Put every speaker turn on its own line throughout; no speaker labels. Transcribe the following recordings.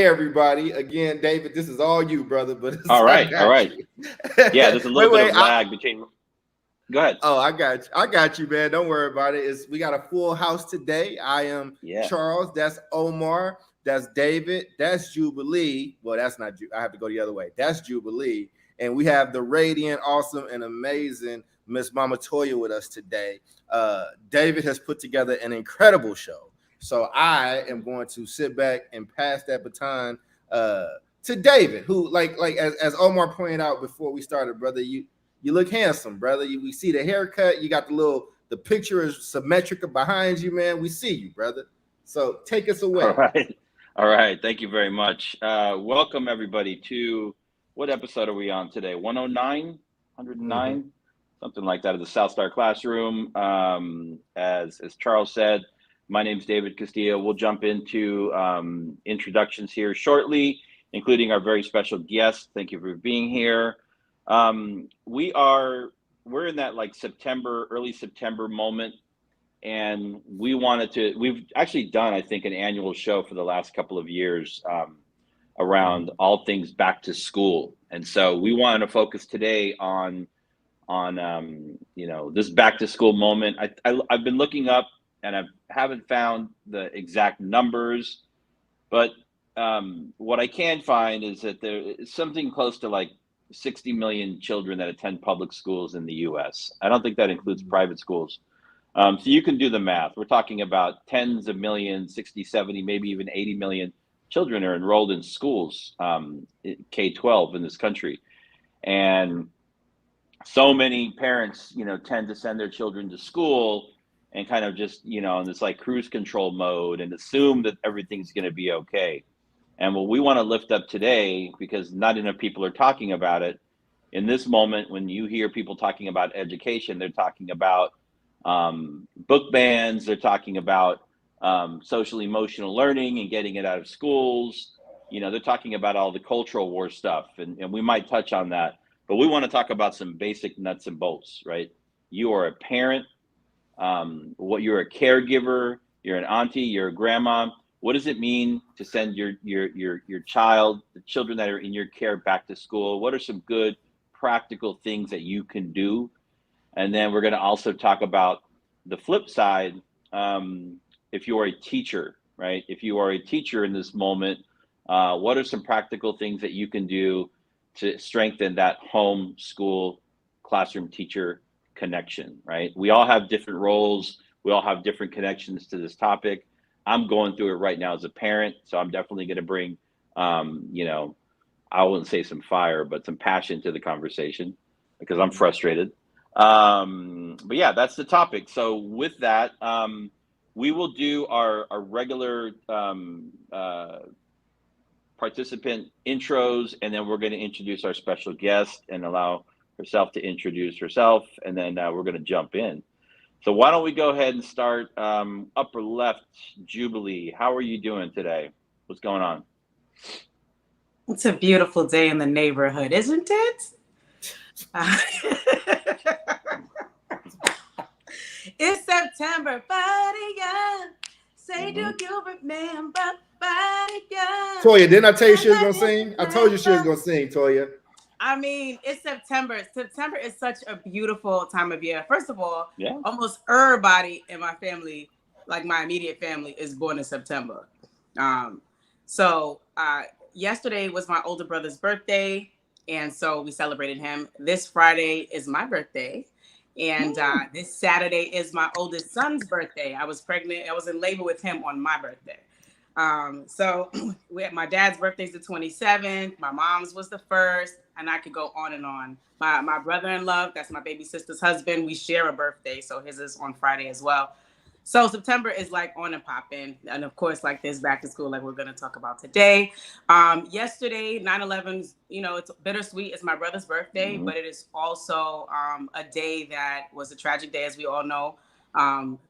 Hey, everybody. Again, David, this is all you, brother, but
All
I
right.
got you.
Yeah, there's a little bit of lag between. Go ahead.
Oh, I got you. I got you, man. Don't worry about it. We got a full house today. I am Charles. That's Omar. That's David. That's Jubilee. Well, that's not I have to go the other way. That's Jubilee. And we have the radiant, awesome, and amazing Miss Mama Toya with us today. David has put together an incredible show. So I am going to sit back and pass that baton to David, who, like as Omar pointed out before we started, brother, you look handsome, brother. We see the haircut. You got the picture is symmetrical behind you, man. We see you, brother. So take us away.
All right. Thank you very much. Welcome everybody to, what episode are we on today? 109, 109, something like that, of the South Star Classroom. As Charles said, my name's David Castillo. We'll jump into introductions here shortly, including our very special guest. Thank you for being here. We're in that like early September moment, and we've actually done, I think, an annual show for the last couple of years around all things back to school. And so we wanted to focus today on this back to school moment. I've been looking up, and I haven't found the exact numbers, but what I can find is that there is something close to like 60 million children that attend public schools in the US. I don't think that includes private schools. So you can do the math. We're talking about tens of millions, 60, 70, maybe even 80 million children are enrolled in schools, K-12 in this country. And so many parents, tend to send their children to school and kind of just, in this like cruise control mode and assume that everything's going to be okay. And what we want to lift up today, because not enough people are talking about it, in this moment, when you hear people talking about education, they're talking about book bans, they're talking about social emotional learning and getting it out of schools. They're talking about all the cultural war stuff, and we might touch on that. But we want to talk about some basic nuts and bolts, right? You are a parent, you're a caregiver, you're an auntie, you're a grandma. What does it mean to send your child, the children that are in your care, back to school? What are some good practical things that you can do? And then we're going to also talk about the flip side. If you are a teacher, right? If you are a teacher in this moment, what are some practical things that you can do to strengthen that home school classroom teacher connection, right? We all have different roles. We all have different connections to this topic. I'm going through it right now as a parent, so I'm definitely going to bring, I wouldn't say some fire, but some passion to the conversation because I'm frustrated. But yeah, that's the topic. So with that, we will do our regular participant intros, and then we're going to introduce our special guest and allow herself to introduce herself, and then we're going to jump in. So why don't we go ahead and start upper left, Jubilee. How are you doing today? What's going on?
It's a beautiful day in the neighborhood, isn't it? It's September, buddy, yeah. Say, do you remember, buddy, yeah?
Toya, didn't I tell you she was going to sing? I told you she was going to sing, Toya.
I mean, it's September. September is such a beautiful time of year. First of all, almost everybody in my family, like my immediate family, is born in September. So yesterday was my older brother's birthday, and so we celebrated him. This Friday is my birthday, and this Saturday is my oldest son's birthday. I was pregnant. I was in labor with him on my birthday. So we had my dad's birthday's the 27th. My mom's was the 1st. And I could go on and on. My brother-in-law, that's my baby sister's husband, we share a birthday, so his is on Friday as well. So September is like on and popping. And of course, like this back to school, like we're going to talk about today. Yesterday, 9/11, it's bittersweet. It's my brother's birthday, but it is also a day that was a tragic day, as we all know.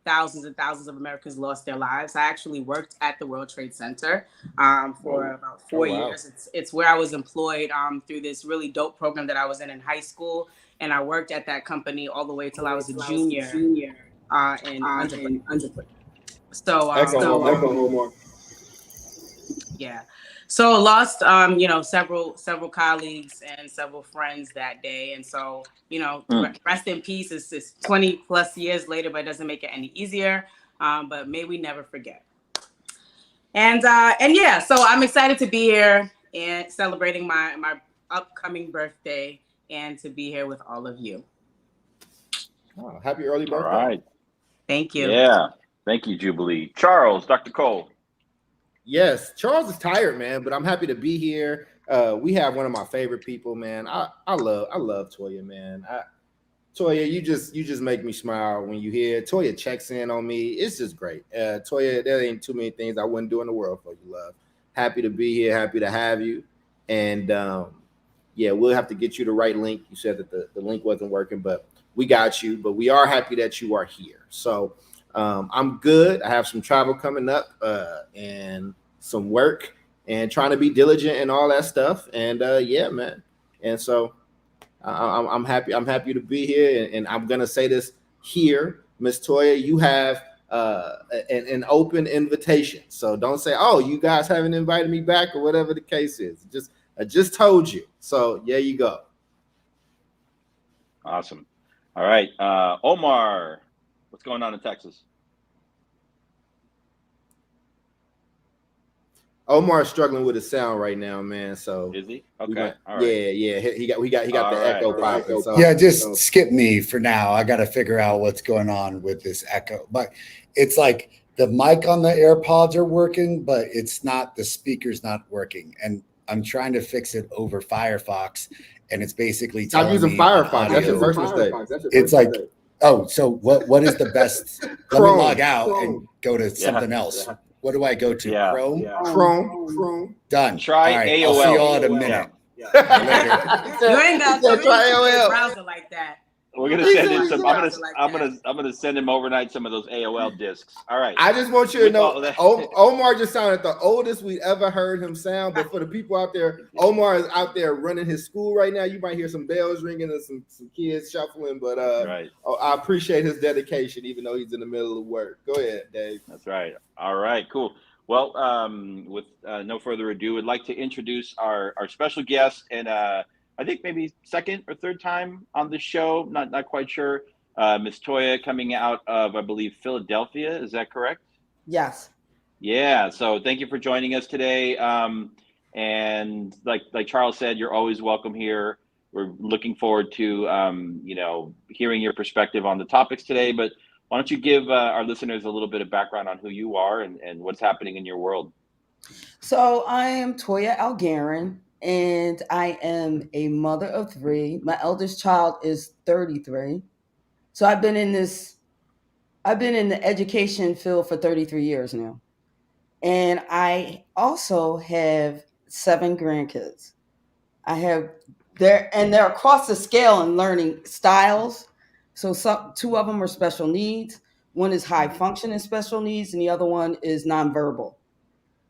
Thousands and thousands of Americans lost their lives. I actually worked at the World Trade Center for about 4 years. It's where I was employed through this really dope program that I was in high school. And I worked at that company all the way till I was a junior in undergrad. So, So lost, several colleagues and several friends that day. And so, rest in peace. It's 20 plus years later, but it doesn't make it any easier. But may we never forget. And yeah, so I'm excited to be here and celebrating my upcoming birthday and to be here with all of you.
Oh, happy early birthday.
All right.
Thank you.
Yeah. Thank you, Jubilee. Charles, Dr. Cole.
Yes, Charles is tired, man, but I'm happy to be here. We have one of my favorite people, man. I love Toya, man. Toya, you just make me smile when you hear Toya checks in on me. It's just great. Toya, there ain't too many things I wouldn't do in the world for you, love. Happy to be here, happy to have you. And yeah, we'll have to get you the right link. You said that the link wasn't working, but we got you. But we are happy that you are here. So I'm good. I have some travel coming up and some work and trying to be diligent and all that stuff. And yeah, man. And so I'm happy. I'm happy to be here. And I'm gonna say this here, Miss Toya. You have an open invitation. So don't say, "Oh, you guys haven't invited me back" or whatever the case is. I just told you. So there you go.
Awesome. All right, Omar, what's going on in Texas?
Omar's struggling with his sound right now, man. So
is he? Okay. All right.
Yeah. He got the echo popping. So
yeah, just skip me for now. I got to figure out what's going on with this echo. But it's like the mic on the AirPods are working, but it's not. The speaker's not working, and I'm trying to fix it over Firefox, and it's basically
stop using Firefox. That's your first mistake.
It's like, oh, so what is the best? Let me log out and go to something else. Yeah. What do I go to?
Yeah.
Chrome?
Yeah.
Chrome.
Done.
Try
right.
AOL.
I'll see y'all in a minute.
Yeah. You ain't got to try AOL browser like that.
We're gonna send him some. I'm gonna send him overnight some of those AOL discs. All right.
I just want you to know, Omar just sounded the oldest we ever heard him sound. But for the people out there, Omar is out there running his school right now. You might hear some bells ringing and some kids shuffling. But
right.
I appreciate his dedication, even though he's in the middle of work. Go ahead, Dave.
That's right. All right. Cool. Well, with no further ado, I'd like to introduce our special guest and. I think maybe second or third time on the show, not quite sure. Miss Toya coming out of, I believe, Philadelphia. Is that correct?
Yes.
Yeah. So thank you for joining us today. And like Charles said, you're always welcome here. We're looking forward to hearing your perspective on the topics today. But why don't you give our listeners a little bit of background on who you are and what's happening in your world?
So I am Toya Algarin. And I am a mother of 3. My eldest child is 33. So I've been in the education field for 33 years now. And I also have 7 grandkids. They're across the scale in learning styles. So 2 of them are special needs. One is high functioning special needs, and the other one is nonverbal.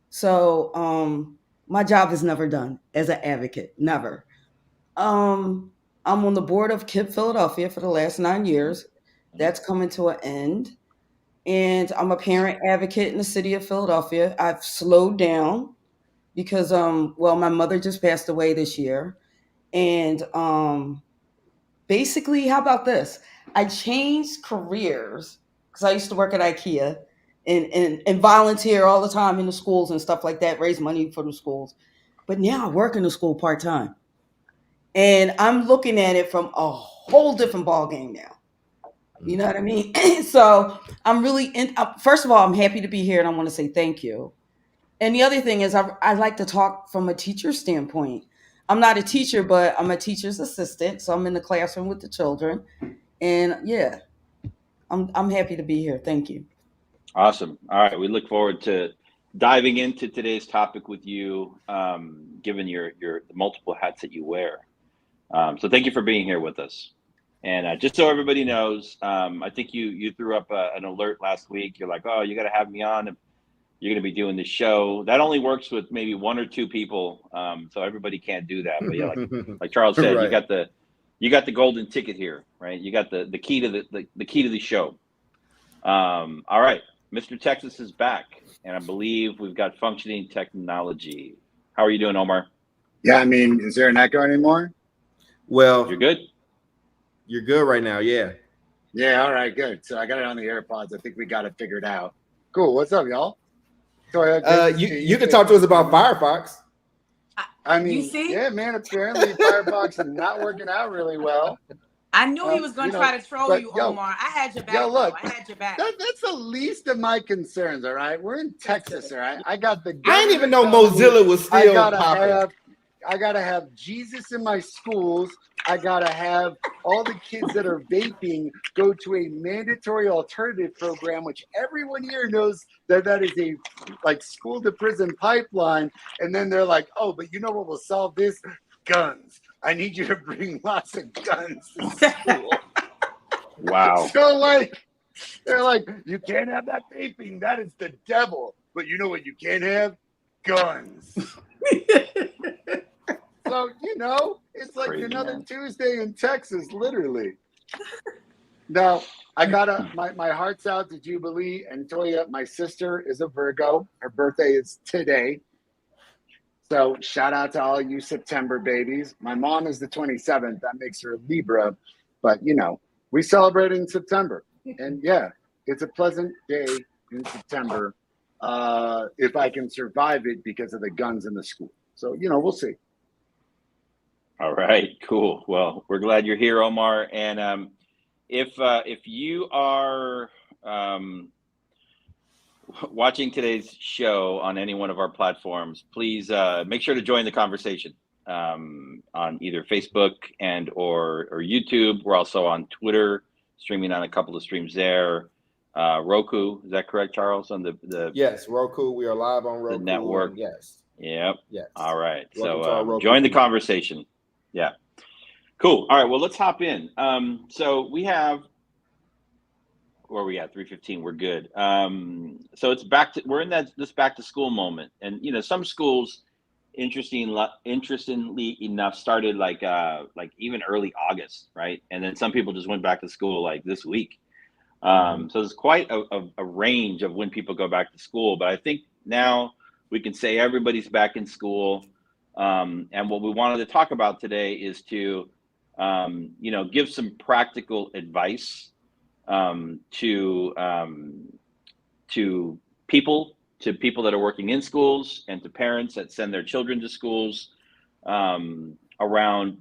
So, my job is never done as an advocate, never. I'm on the board of KIP Philadelphia for the last 9 years. That's coming to an end. And I'm a parent advocate in the city of Philadelphia. I've slowed down because, my mother just passed away this year. And basically, how about this? I changed careers because I used to work at IKEA. And volunteer all the time in the schools and stuff like that, raise money for the schools. But now I work in the school part-time. And I'm looking at it from a whole different ballgame now. You know what I mean? So I'm really, first of all, I'm happy to be here and I want to say thank you. And the other thing is I like to talk from a teacher standpoint. I'm not a teacher, but I'm a teacher's assistant. So I'm in the classroom with the children. And yeah, I'm happy to be here. Thank you.
Awesome. All right. We look forward to diving into today's topic with you, given your multiple hats that you wear. So thank you for being here with us. And just so everybody knows, I think you threw up an alert last week. You're like, oh, you got to have me on. If you're going to be doing the show. That only works with maybe 1 or 2 people. So everybody can't do that. But yeah, like Charles said, right. you got the golden ticket here, right? You got the key to the key to the show. All right. Mr. Texas is back, and I believe we've got functioning technology. How are you doing, Omar?
Yeah, I mean, is there an echo anymore?
Well,
you're good.
You're good right now. Yeah.
Yeah. All right. Good. So I got it on the AirPods. I think we got it figured out. Cool. What's up, y'all? So
you can talk to us about Firefox.
I mean,
you see?
yeah, man. Apparently, Firefox is not working out really well.
I knew he was going to try to troll you, Omar. I had your back.
Yo, look,
I had your back.
That's the least of my concerns. All right, we're in Texas. All right, I got the.
I didn't even know Mozilla was still
popping. I gotta have Jesus in my schools. I gotta have all the kids that are vaping go to a mandatory alternative program, which everyone here knows that is a like school to prison pipeline. And then they're like, oh, but you know what will solve this? Guns. I need you to bring lots of guns to school.
Wow.
So like, they're like, you can't have that vaping. That is the devil. But you know what you can't have? Guns. So, it's like crazy, another man. Tuesday in Texas, literally. Now, I gotta, my heart's out to Jubilee and Toya. My sister is a Virgo. Her birthday is today. So shout out to all you September babies. My mom is the 27th. That makes her a Libra. But, we celebrate in September. And yeah, it's a pleasant day in September if I can survive it because of the guns in the school. So, we'll see.
All right, cool. Well, we're glad you're here, Omar. And if you are watching today's show on any one of our platforms, please make sure to join the conversation on either Facebook and or YouTube. We're also on Twitter, streaming on a couple of streams there. Roku, is that correct, Charles? On the
yes, Roku. We are live on Roku.
The network.
Yes.
Yep.
Yes.
All right.
Welcome
so join the conversation. Yeah. Cool. All right. Well, let's hop in. So we have, where are we at? 3:15. We're good. So it's we're in this back to school moment, and some schools, interestingly enough, started like even early August, right? And then some people just went back to school like this week. So there's quite a range of when people go back to school, but I think now we can say everybody's back in school. And what we wanted to talk about today is to, give some practical advice to people that are working in schools and to parents that send their children to schools around,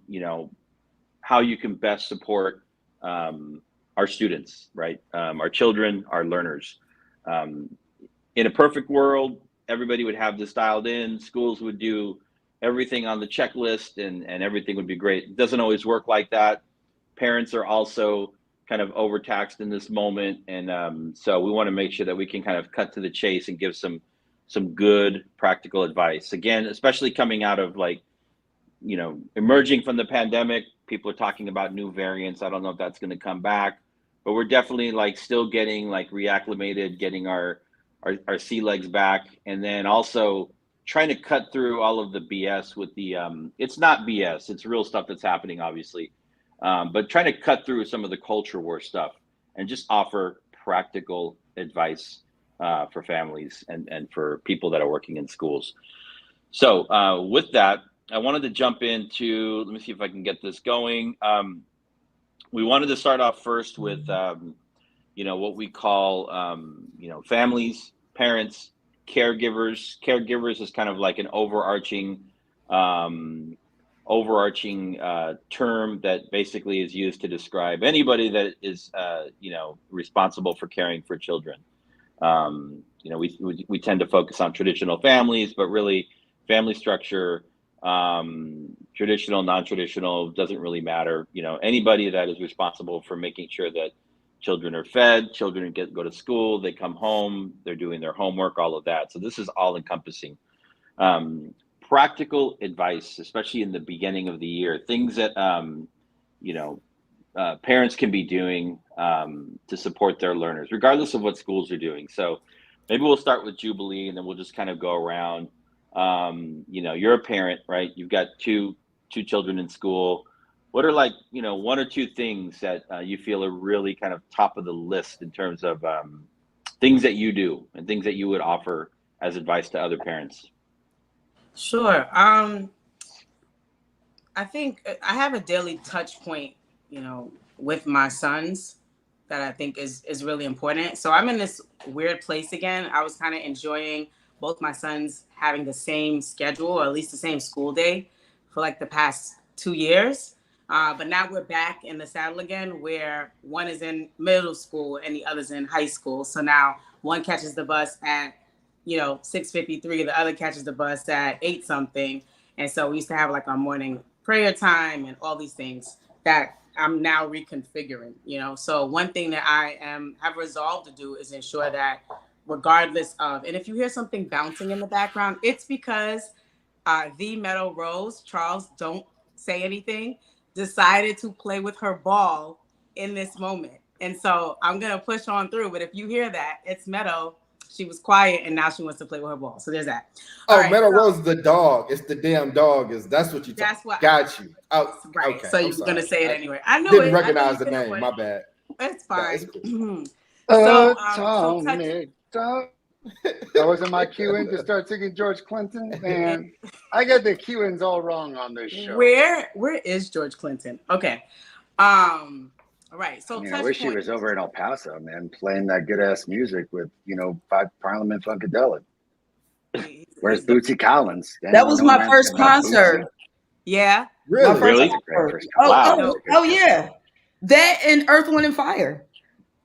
how you can best support our students, right? Our children, our learners. In a perfect world, everybody would have this dialed in. Schools would do everything on the checklist and everything would be great. It doesn't always work like that. Parents are also kind of overtaxed in this moment. And so we want to make sure that we can kind of cut to the chase and give some good practical advice. Again, especially coming out of emerging from the pandemic, people are talking about new variants. I don't know if that's going to come back, but we're definitely still getting reacclimated, getting our sea legs back. And then also trying to cut through all of the BS with the, it's not BS, it's real stuff that's happening, obviously. But trying to cut through some of the culture war stuff and just offer practical advice for families and for people that are working in schools. So with that, I wanted to jump into, let me see if I can get this going. We wanted to start off first with, what we call, families, parents, caregivers. Caregivers is kind of like an overarching term that basically is used to describe anybody that is, responsible for caring for children. We tend to focus on traditional families, but really family structure, traditional, non-traditional, doesn't really matter. Anybody that is responsible for making sure that children are fed, children go to school, they come home, they're doing their homework, all of that. So this is all encompassing. Practical advice, especially in the beginning of the year, things that, parents can be doing to support their learners, regardless of what schools are doing. So maybe we'll start with Jubilee and then we'll just kind of go around. You're a parent, right? You've got two children in school. What are one or two things that you feel are really kind of top of the list in terms of things that you do and things that you would offer as advice to other parents?
Sure. I think I have a daily touch point, with my sons that I think is really important. So I'm in this weird place again. I was kind of enjoying both my sons having the same schedule, or at least the same school day, for like the past 2 years. But now we're back in the saddle again, where one is in middle school and the other's in high school. So now one catches the bus at 6:53. The other catches the bus at 8 something. And so we used to have like our morning prayer time and all these things that I'm now reconfiguring, So one thing that I have resolved to do is ensure that regardless of, and if you hear something bouncing in the background, it's because the Meadow Rose, Charles, don't say anything, decided to play with her ball in this moment. And so I'm going to push on through. But if you hear that, it's Meadow. She was quiet and now she wants to play with her ball. So there's that.
All right, Meadow Rose is the dog. It's the damn dog. That's what you
That's what
got you. Oh,
right.
Okay,
so you're going to say it anyway. I know
didn't
it.
recognize the name. My bad.
It's fine.
No,
it's cool.
That wasn't my cue in to start singing George Clinton, man. I get the cue ins all wrong on this show.
Where is George Clinton? Okay. All right. So
I wish he was over in El Paso, man, playing that good ass music with 5 Parliament Funkadelic. Where's Bootsy Collins?
That was my first concert.
Yeah.
Really?
Really?
Wow. Oh yeah. That and Earth, Wind, and Fire.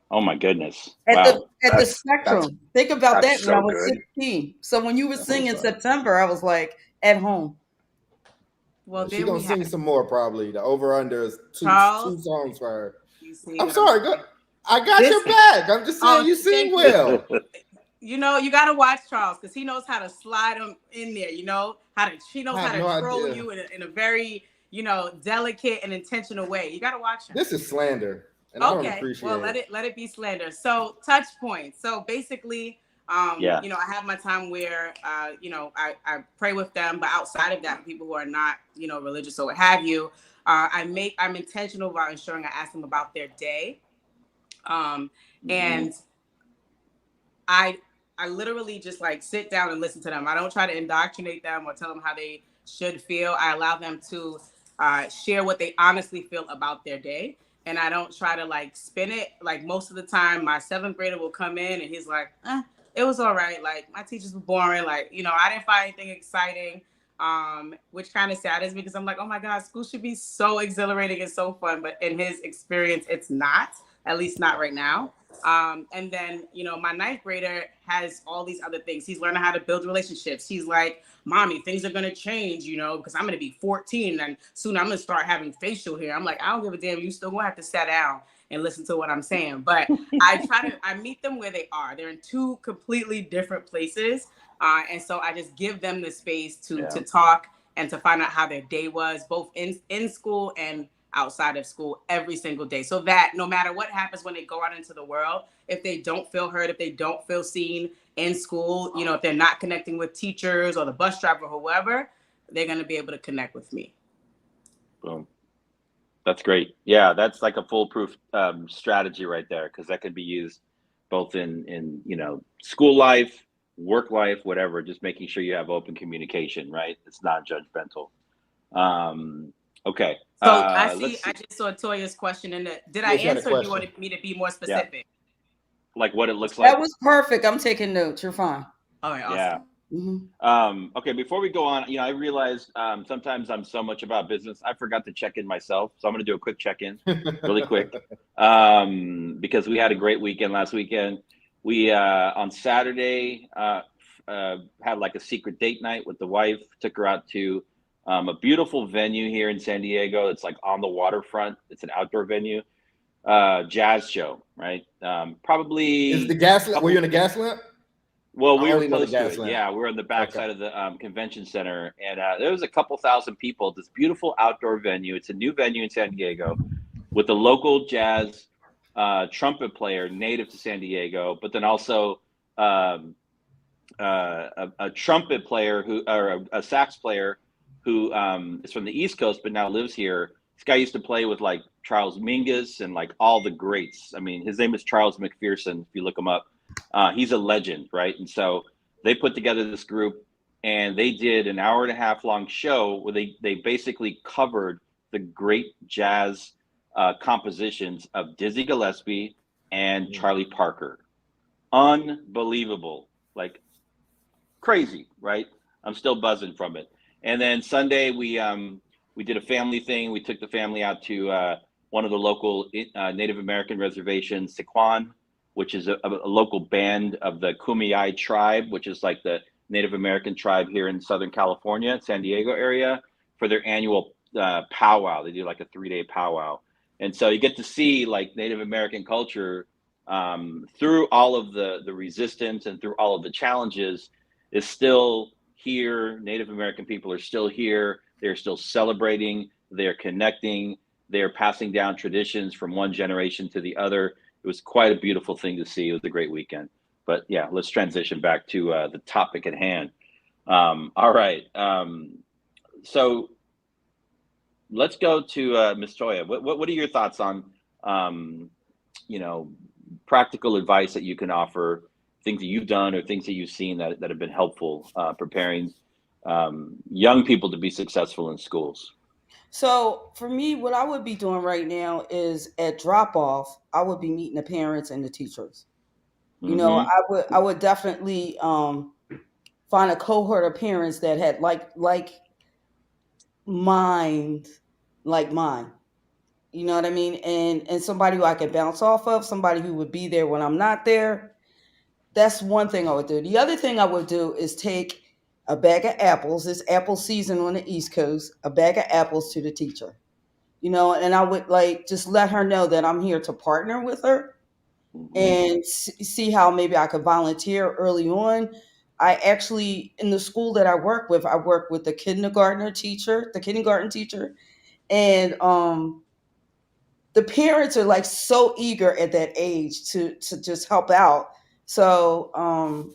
Oh my goodness!
At the Spectrum. Think about that when I was 16. So when you were singing September, I was like at home.
Well, she's gonna sing some more probably. The over/under is two songs for her. I'm sorry, I got your back. I'm just saying you sing well.
You got to watch Charles because he knows how to slide them in there. She knows how to troll you in a very delicate and intentional way. You got to watch him.
This is slander. And I don't appreciate
let it be slander. So touch points. So basically, I have my time where I pray with them, but outside of that, people who are not religious or what have you, I'm intentional about ensuring I ask them about their day, and I literally just like sit down and listen to them. I don't try to indoctrinate them or tell them how they should feel. I allow them to share what they honestly feel about their day. And I don't try to like spin it. Like most of the time, my 7th grader will come in and he's like, it was all right. Like my teachers were boring. Like, I didn't find anything exciting, which kind of saddens me because I'm like, oh my God, school should be so exhilarating and so fun. But in his experience, it's not, at least not right now. And then, my 9th grader has all these other things. He's learning how to build relationships. He's like, Mommy, things are going to change, because I'm going to be 14 and soon I'm going to start having facial hair. I'm like, I don't give a damn. You still going to have to sit down and listen to what I'm saying. But I meet them where they are. They're in 2 completely different places. And so I just give them the space to talk and to find out how their day was, both in school and outside of school every single day, so that no matter what happens when they go out into the world, if they don't feel heard, if they don't feel seen in school, if they're not connecting with teachers or the bus driver or whoever, they're going to be able to connect with me.
Boom. That's great. Yeah, that's like a foolproof strategy right there, because that could be used both in school life, work life, whatever. Just making sure you have open communication, right? It's not judgmental. Okay.
So I just saw Toya's question in the. Did I answer? Or do you wanted me to be more specific?
Yeah. Like what it looks like.
That was perfect. I'm taking notes. You're fine.
All right. Awesome.
Yeah.
Mm-hmm.
Okay. Before we go on, I realized sometimes I'm so much about business, I forgot to check in myself. So I'm going to do a quick check-in, really quick, because we had a great weekend last weekend. We on Saturday had like a secret date night with the wife. Took her out to a beautiful venue here in San Diego. It's like on the waterfront. It's an outdoor venue. Jazz show, right? Probably.
Is the Gaslamp? Were you in the Gaslamp?
Well, we were close to it. Yeah, we're on the backside of the convention center, and there was a couple thousand people. This beautiful outdoor venue. It's a new venue in San Diego, with a local jazz trumpet player native to San Diego, but then also a trumpet player or a sax player who is from the East Coast but now lives here. This guy used to play with like Charles Mingus and like all the greats. I mean, his name is Charles McPherson. If you look him up, he's a legend, right? And so they put together this group. and they did an 1.5 hour long show where they basically covered the great jazz compositions of Dizzy Gillespie and Charlie Parker. Unbelievable, like crazy, right? I'm still buzzing from it. And then Sunday we did a family thing. We took the family out to one of the local Native American reservations, Sequan, which is a local band of the Kumeyaay tribe, which is like the Native American tribe here in Southern California, San Diego area, for their annual powwow. They do like a 3-day powwow. And so you get to see like Native American culture through all of the resistance and through all of the challenges is still here. Native American people are still here. They're still celebrating. They're connecting. They're passing down traditions from one generation to the other. It was quite a beautiful thing to see. It was a great weekend. But yeah, let's transition back to the topic at hand. All right. So let's go to Ms. Toya. What are your thoughts on, practical advice that you can offer, things that you've done or things that you've seen that have been helpful preparing young people to be successful in schools?
So for me, what I would be doing right now is at drop off, I would be meeting the parents and the teachers. I would definitely find a cohort of parents that had like mine. You know what I mean? And somebody who I could bounce off of, somebody who would be there when I'm not there. That's one thing I would do. The other thing I would do is take a bag of apples. It's apple season on the East Coast. A bag of apples to the teacher, and I would like just let her know that I'm here to partner with her and see how maybe I could volunteer early on. I actually, in the school that I work with the kindergarten teacher, and the parents are like so eager at that age to just help out. So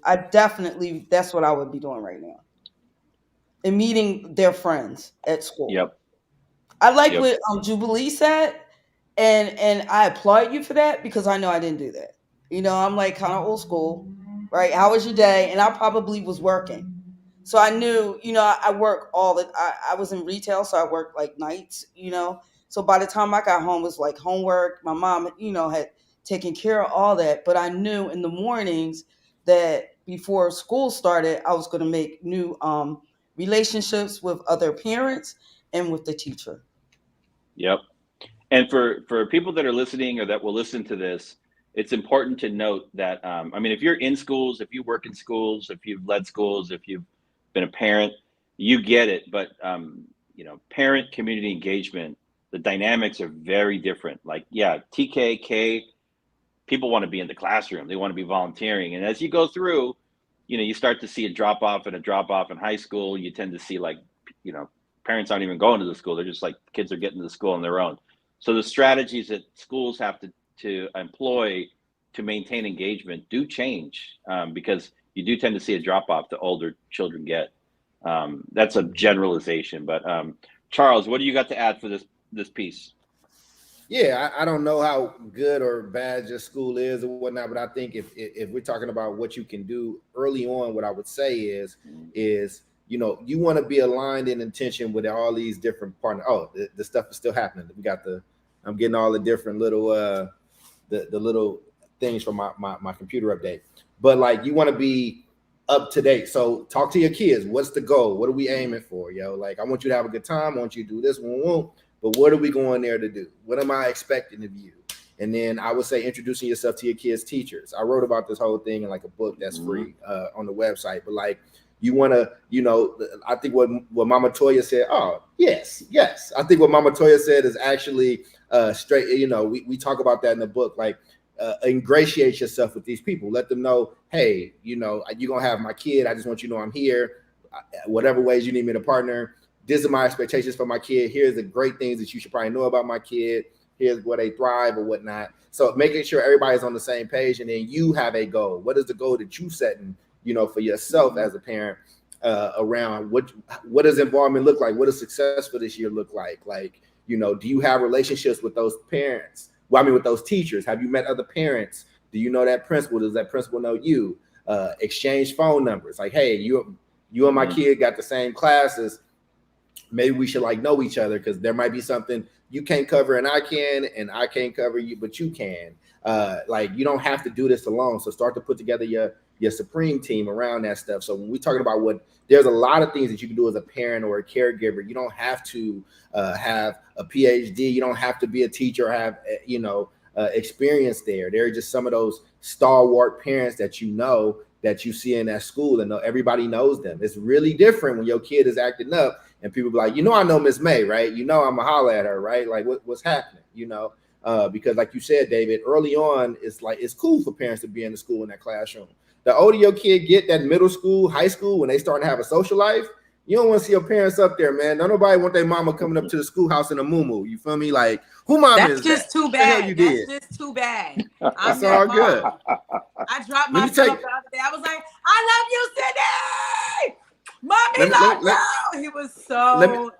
I definitely, that's what I would be doing right now, and meeting their friends at school.
Yep.
I like what Jubilee said, and I applaud you for that because I know I didn't do that. I'm like kind of old school, right? How was your day? And I probably was working, so I knew. I work I was in retail, so I worked like nights. So by the time I got home, it was like homework. My mom, had taken care of all that, but I knew in the mornings that before school started, I was going to make new relationships with other parents and with the teacher.
Yep. And for people that are listening or that will listen to this, it's important to note that, if you're in schools, if you work in schools, if you've led schools, if you've been a parent, you get it. But, parent community engagement, the dynamics are very different. Like, yeah, TKK, people want to be in the classroom. They want to be volunteering. And as you go through, you start to see a drop off in high school. You tend to see parents aren't even going to the school. They're just like, kids are getting to the school on their own. So the strategies that schools have to employ to maintain engagement do change because you do tend to see a drop off the older children get. That's a generalization, but Charles, what do you got to add for this piece?
Yeah, I don't know how good or bad your school is or whatnot, but I think if we're talking about what you can do early on, what I would say is you want to be aligned in intention with all these different partners. Oh, the stuff is still happening. I'm getting all the different little the little things from my computer update. But like you want to be up to date. So talk to your kids. What's the goal? What are we aiming for? Like I want you to have a good time. I want you to do this one. But what are we going there to do? What am I expecting of you? And then I would say introducing yourself to your kids' teachers. I wrote about this whole thing in like a book that's free on the website. But like you want to, I think what Mama Toya said. Oh, yes. I think what Mama Toya said is actually straight. We talk about that in the book. Like ingratiate yourself with these people. Let them know, hey, you're going to have my kid. I just want you to know I'm here. Whatever ways you need me to partner. These are my expectations for my kid. Here's the great things that you should probably know about my kid. Here's where they thrive or whatnot. So making sure everybody's on the same page, and then you have a goal. What is the goal that you setting, for yourself as a parent around what does involvement look like? What does success for this year look like? Like, do you have relationships with those parents? With those teachers. Have you met other parents? Do you know that principal? Does that principal know you? Exchange phone numbers. Like, hey, you and my kid got the same classes. Maybe we should like know each other, because there might be something you can't cover and I can, and I can't cover you, but you can. Like, you don't have to do this alone. So start to put together your supreme team around that stuff. So when we're talking about there's a lot of things that you can do as a parent or a caregiver. You don't have to have a PhD. You don't have to be a teacher or have, experience there. There are just some of those stalwart parents that that you see in that school, and everybody knows them. It's really different when your kid is acting up and people be like, I know Miss May, right? I'm gonna holler at her, right? Like, what's happening, because like you said, David, early on, it's cool for parents to be in the school in that classroom. The older your kid get, that middle school, high school, when they start to have a social life, you don't want to see your parents up there, man. Don't nobody want their mama coming up to the schoolhouse in a muumuu. You feel me? Like, who mama is that?
That's just too bad. That's just too bad.
That's all good.
I dropped my son off the other day. I was like, I love you, Sydney. Mommy loves you. He was so.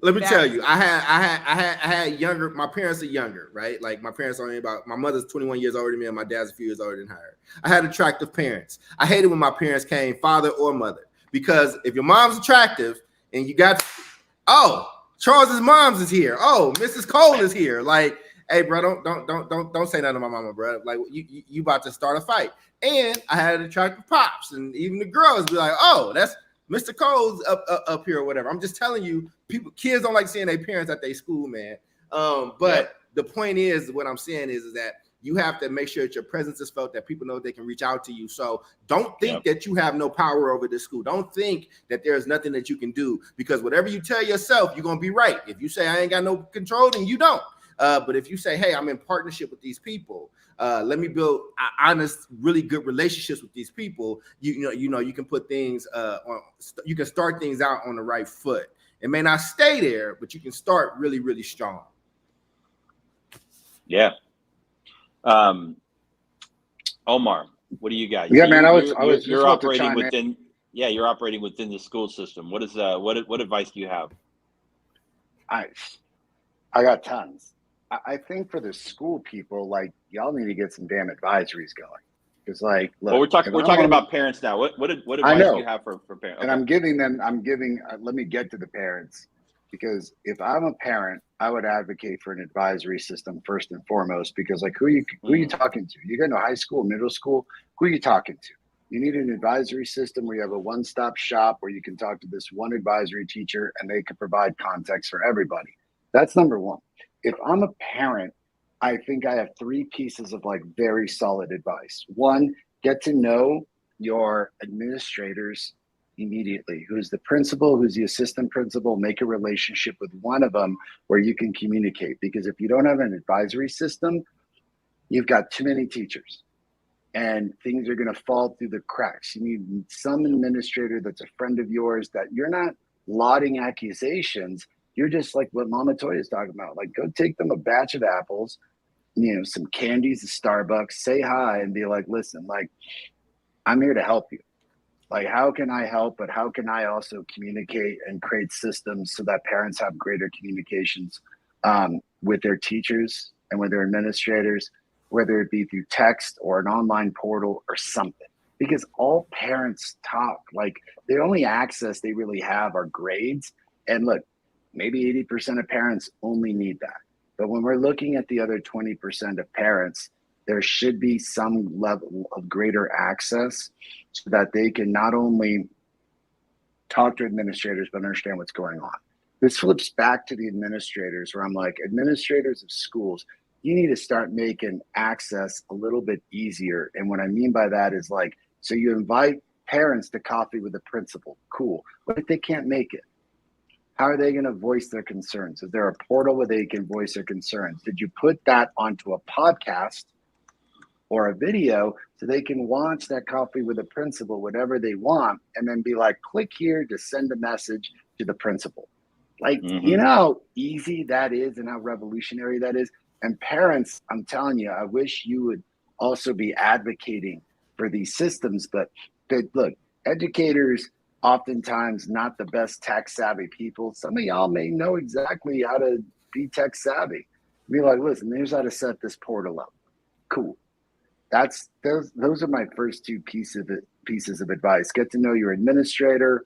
Let me tell you, I had younger. My parents are younger, right? Like, my parents are only my mother's 21 years older than me, and my dad's a few years older than her. I had attractive parents. I hated when my parents came, father or mother, because if your mom's attractive and you got, Charles's mom's is here. Oh, Mrs. Cole is here. Like, hey, bro, don't say nothing to my mama, bro. Like, you about to start a fight. And I had attractive pops, and even the girls be like, oh, that's Mr. Cole's up here or whatever. I'm just telling you, kids don't like seeing their parents at their school, man. But the point is, what I'm saying is that you have to make sure that your presence is felt, that people know they can reach out to you. So don't think that you have no power over this school. Don't think that there's nothing that you can do, because whatever you tell yourself, you're going to be right. If you say I ain't got no control, then you don't. But if you say, hey, I'm in partnership with these people, let me build honest, really good relationships with these people, you can put things you can start things out on the right foot. It may not stay there, but you can start really, really strong.
Yeah. Omar, what do you got?
Yeah, man, you're
operating within. Yeah, you're operating within the school system. What is what advice do you have?
I got tons. I think for the school people, like, y'all need to get some damn advisories going. Because, like, look,
we're talking about parents now. What advice do you have for parents?
And okay. Let me get to the parents, because if I'm a parent, I would advocate for an advisory system first and foremost, because, like, who are you talking to? You go to high school, middle school, who are you talking to? You need an advisory system where you have a one-stop shop where you can talk to this one advisory teacher and they can provide context for everybody. That's number one. If I'm a parent, I think I have three pieces of, like, very solid advice. One, get to know your administrators immediately. Who's the principal, who's the assistant principal, make a relationship with one of them where you can communicate. Because if you don't have an advisory system, you've got too many teachers and things are going to fall through the cracks. You need some administrator that's a friend of yours, that you're not lauding accusations. You're just like what Mama Toya is talking about. Like, go take them a batch of apples, some candies at Starbucks, say hi and be like, listen, like, I'm here to help you. Like, how can I help? But how can I also communicate and create systems so that parents have greater communications with their teachers and with their administrators, whether it be through text or an online portal or something? Because all parents talk. Like, the only access they really have are grades. And look, maybe 80% of parents only need that. But when we're looking at the other 20% of parents, there should be some level of greater access so that they can not only talk to administrators, but understand what's going on. This flips back to the administrators, where I'm like, administrators of schools, you need to start making access a little bit easier. And what I mean by that is, like, so you invite parents to coffee with the principal. Cool. What if they can't make it? How are they going to voice their concerns? Is there a portal where they can voice their concerns? Did you put that onto a podcast or a video so they can watch that coffee with the principal, whatever they want, and then be like, click here to send a message to the principal? Like, you know how easy that is and how revolutionary that is? And parents, I'm telling you, I wish you would also be advocating for these systems. But look, educators, oftentimes not the best tech savvy people. Some of y'all may know exactly how to be tech savvy. Be like, listen, here's how to set this portal up. Cool. Those are my first two pieces pieces of advice. Get to know your administrator,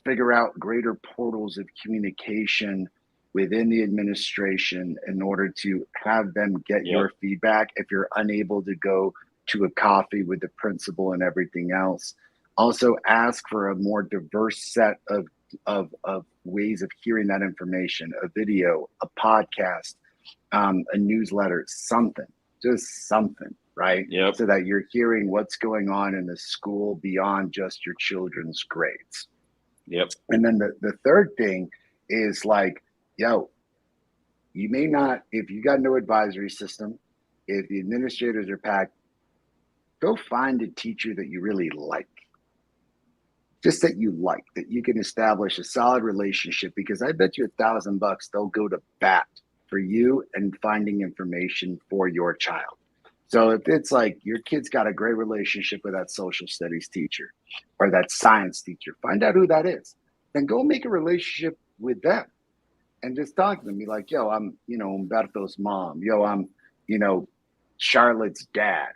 figure out greater portals of communication within the administration in order to have them get your feedback if you're unable to go to a coffee with the principal and everything else. Also ask for a more diverse set of ways of hearing that information, a video, a podcast, a newsletter, just something, right? So that you're hearing what's going on in the school beyond just your children's grades. And then the third thing is like, yo, you may not, if you got no advisory system, if the administrators are packed, go find a teacher that you really like. Just that you like, that you can establish a solid relationship, because I bet you $1,000 they'll go to bat for you and finding information for your child. So if it's like your kid's got a great relationship with that social studies teacher or that science teacher, find out who that is. Then go make a relationship with them and just talk to them. Be like, yo, I'm, Umberto's mom. Yo, I'm, Charlotte's dad.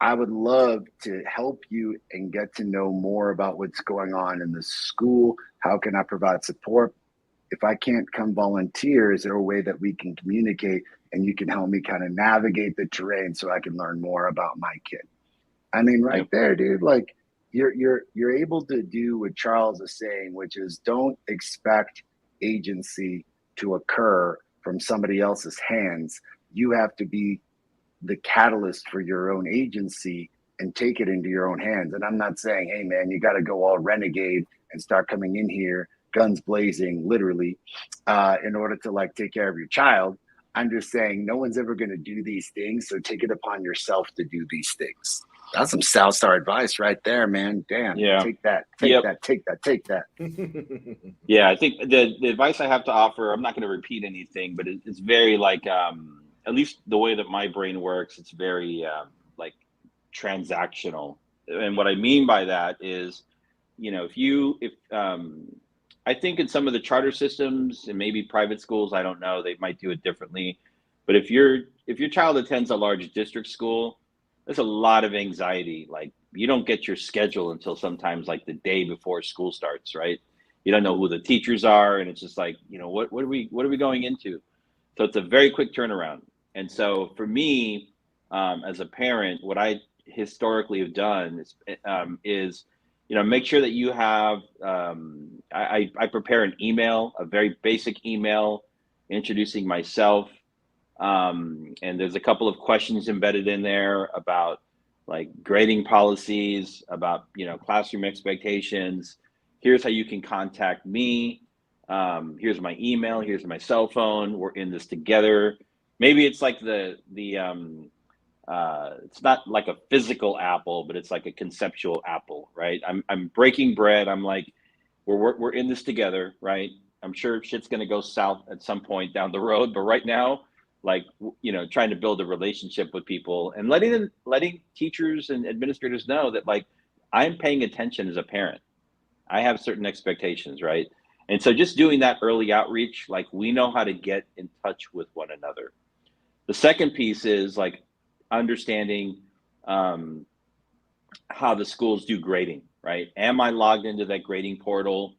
I would love to help you and get to know more about what's going on in the school. How can I provide support? If I can't come volunteer, is there a way that we can communicate and you can help me kind of navigate the terrain so I can learn more about my kid? I mean, right there, dude, like you're able to do what Charles is saying, which is don't expect agency to occur from somebody else's hands. You have to be the catalyst for your own agency and take it into your own hands. And I'm not saying, hey man, you got to go all renegade and start coming in here guns blazing, literally, in order to like take care of your child. I'm just saying no one's ever going to do these things. So take it upon yourself to do these things. That's some South Star advice right there, man. Damn.
Yeah.
Take that. Take that.
Yeah. I think the advice I have to offer, I'm not going to repeat anything, but it's very like, at least the way that my brain works, it's very like transactional. And what I mean by that is, if I think in some of the charter systems and maybe private schools, I don't know, they might do it differently. But if your child attends a large district school, there's a lot of anxiety. Like you don't get your schedule until sometimes like the day before school starts, right? You don't know who the teachers are, and it's just like, what are we going into? So it's a very quick turnaround. And so for me, as a parent, what I historically have done is make sure that you have, I prepare an email, a very basic email introducing myself. And there's a couple of questions embedded in there about like grading policies, about, classroom expectations. Here's how you can contact me. Here's my email. Here's my cell phone. We're in this together. Maybe it's like it's not like a physical apple, but it's like a conceptual apple, right? I'm breaking bread. I'm like, we're in this together, right? I'm sure shit's gonna go south at some point down the road, but right now, like, trying to build a relationship with people and letting teachers and administrators know that like I'm paying attention as a parent. I have certain expectations, right? And so just doing that early outreach, like we know how to get in touch with one another. The second piece is like understanding how the schools do grading, right? Am I logged into that grading portal?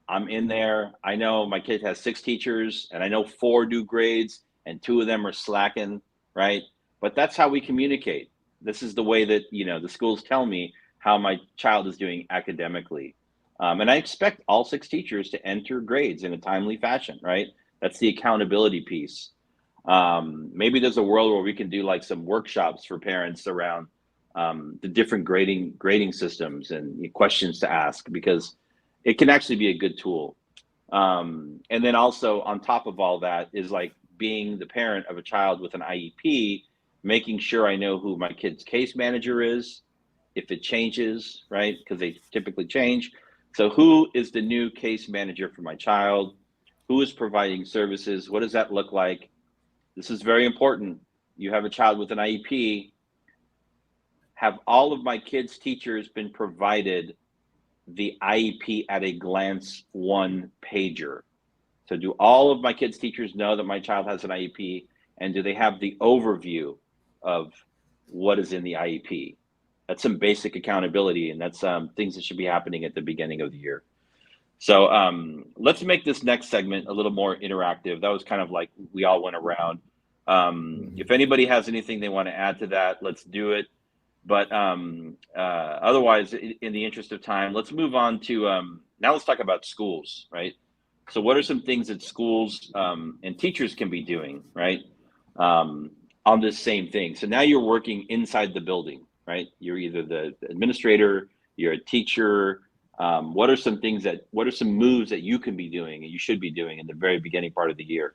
I'm in there. I know my kid has 6 teachers and I know 4 do grades and 2 of them are slacking, right? But that's how we communicate. This is the way that, the schools tell me how my child is doing academically. And I expect all 6 teachers to enter grades in a timely fashion, right? That's the accountability piece. Maybe there's a world where we can do like some workshops for parents around the different grading systems and questions to ask, because it can actually be a good tool. And then also on top of all that is like being the parent of a child with an IEP, making sure I know who my kid's case manager is, if it changes, right? Because they typically change. So who is the new case manager for my child? Who is providing services? What does that look like? This is very important. You have a child with an IEP. Have all of my kids' teachers been provided the IEP at a glance 1-pager? So do all of my kids' teachers know that my child has an IEP? And do they have the overview of what is in the IEP? That's some basic accountability, and that's things that should be happening at the beginning of the year. So let's make this next segment a little more interactive. That was kind of like we all went around. If anybody has anything they want to add to that, let's do it. But otherwise, in the interest of time, let's move on to now let's talk about schools, right? So what are some things that schools and teachers can be doing, right, on this same thing? So now you're working inside the building, right? You're either the administrator, you're a teacher. What are some moves that you can be doing and you should be doing in the very beginning part of the year?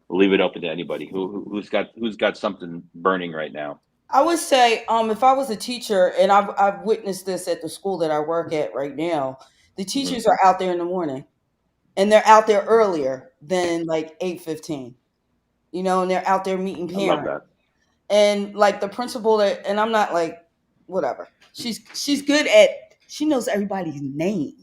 We'll leave it open to anybody who's got something burning right now.
I would say, if I was a teacher, and I've witnessed this at the school that I work at right now, the teachers are out there in the morning, and they're out there earlier than like 8:15, and they're out there meeting parents.
I love that.
And like the principal, and I'm not like whatever. She's good she knows everybody's name.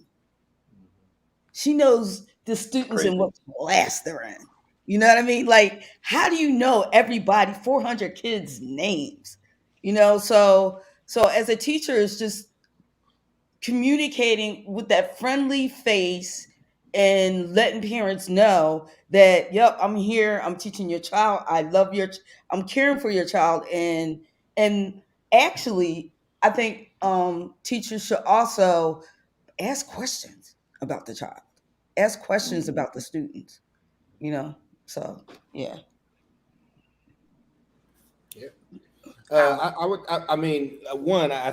She knows the students and what class they're in. You know what I mean? Like, how do you know everybody, 400 kids' names? So as a teacher, it's just communicating with that friendly face and letting parents know that, yep, I'm here. I'm teaching your child. I'm caring for your child. And actually, I think teachers should also ask questions about the child, ask questions about the students, So, yeah.
I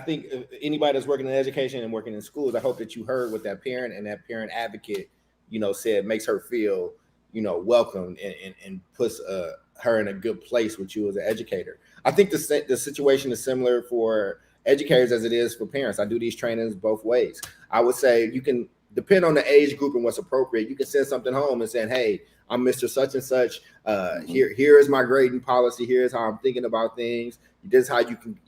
think anybody that's working in education and working in schools, I hope that you heard what that parent and that parent advocate, said makes her feel, welcomed and puts her in a good place with you as an educator. I think the situation is similar for educators as it is for parents. I do these trainings both ways. I would say you can depend on the age group and what's appropriate. You can send something home and saying, hey, I'm Mr. Such and Such. Here is my grading policy. Here's how I'm thinking about things. This is how you can